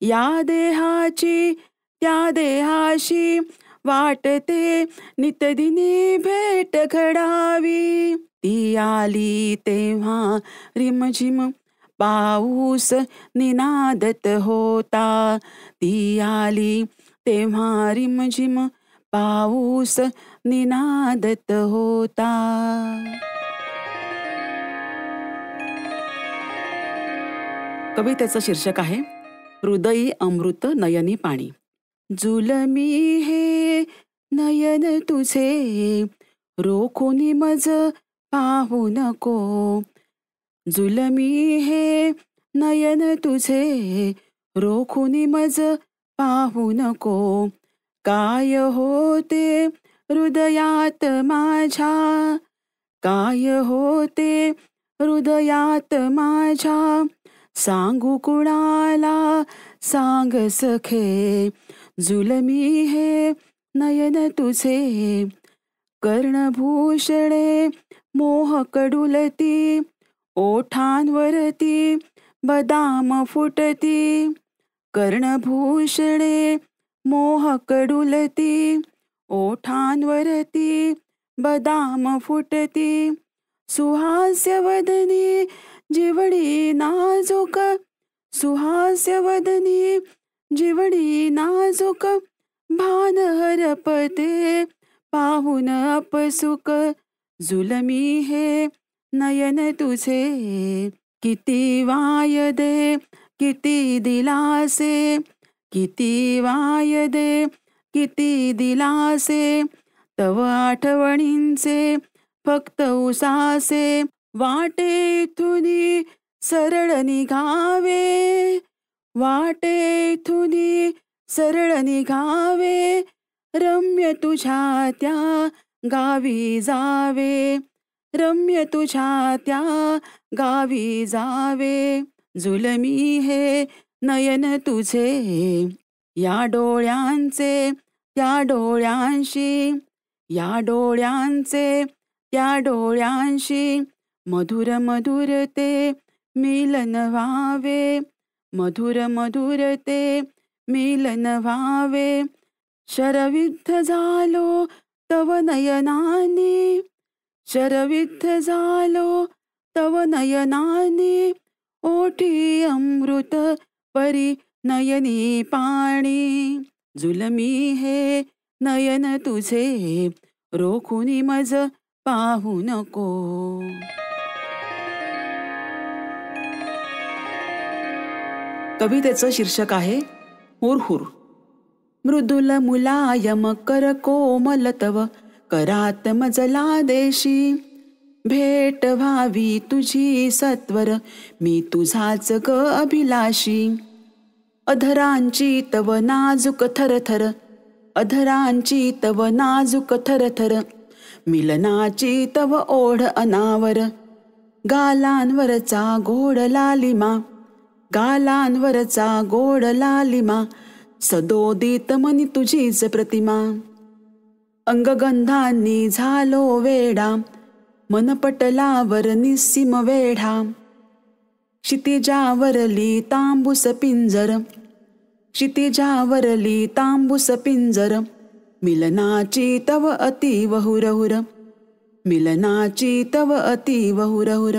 या देहाची त्या देहाशी वाटते नित्यदिनी भेट घडावी. ती आली तेव्हा रिमझिम पाऊस निनादत होता. ती आली तेव्हा रिमझिम पाऊस निनादत होता. कवितेचं शीर्षक आहे हृदयी अमृत नयनी पाणी. जुलमी हे नयन तुझे रोखुनी मज पाहू नको. जुलमी हे नयन तुझे रोखुनी मज पाहू नको. काय होते हृदयात माझ्या, काय होते हृदयात माझ्या. सांगू कुणाला सांग सखे. जुलमी हे नयन तुझे कर्णभूषणे मोह कडुलती. ओठांवरती बदाम फुटती. कर्णभूषणे मोह कडुलती. ओठांवरती बदाम फुटती. सुहास्यवदनी जीवडी नाजूक, सुहास्यवदनी जीवडी नाजूक. भान हरपते पाहून अपसुक. जुलमी हे नयन तुझे किती वायदे किती दिलासे. किती वायदे किती दिलासे. तव आठवणींचे फक्त उसासे. वाटेथुनी सरळ निघावे, वाटेथुनी सरळ निघावे. रम्य तुझ्या त्या गावी जावे, रम्य तुझ्या त्या गावी जावे. जुलमी हे नयन तुझे या डोळ्यांचे त्या डोळ्यांशी, या डोळ्यांचे त्या डोळ्यांशी. मधुर मधुर ते मिलन व्हावे, मधुर मधुर ते मिलन व्हावे. शरविद्ध झालो तव नयनानी, शरविद्ध झालो तव नयनानी. ओठी अमृत परी नयनी पाणी. जुलमी हे नयन तुझे रोखुनी मज पाहू नको. कवितेचं शीर्षक आहे हुरहुर. मृदुल मुलायम कर कोमल तव करात मजला देशी, भेट व्हावी तुझी सत्वर मी तुझाच ग अभिलाषी. अधरांची तव नाजूक थरथर, अधरांची तव नाजूक थरथर, मिलनाची तव ओढ अनावर. गालांवरचा गोड लालिमा, गालांवरचा गोड लालिमा, सदोदित मनी तुझीच प्रतिमा. अंगगंधांनी झालो वेडा, मनपटलावर निस्सीम वेढा. क्षितिजावरली तांबूस पिंजर, क्षितिजावरली तांबूस पिंजर, मिलनाची तव अतीव हुरहुर, मिलनाची तव अतीव हुरहुर.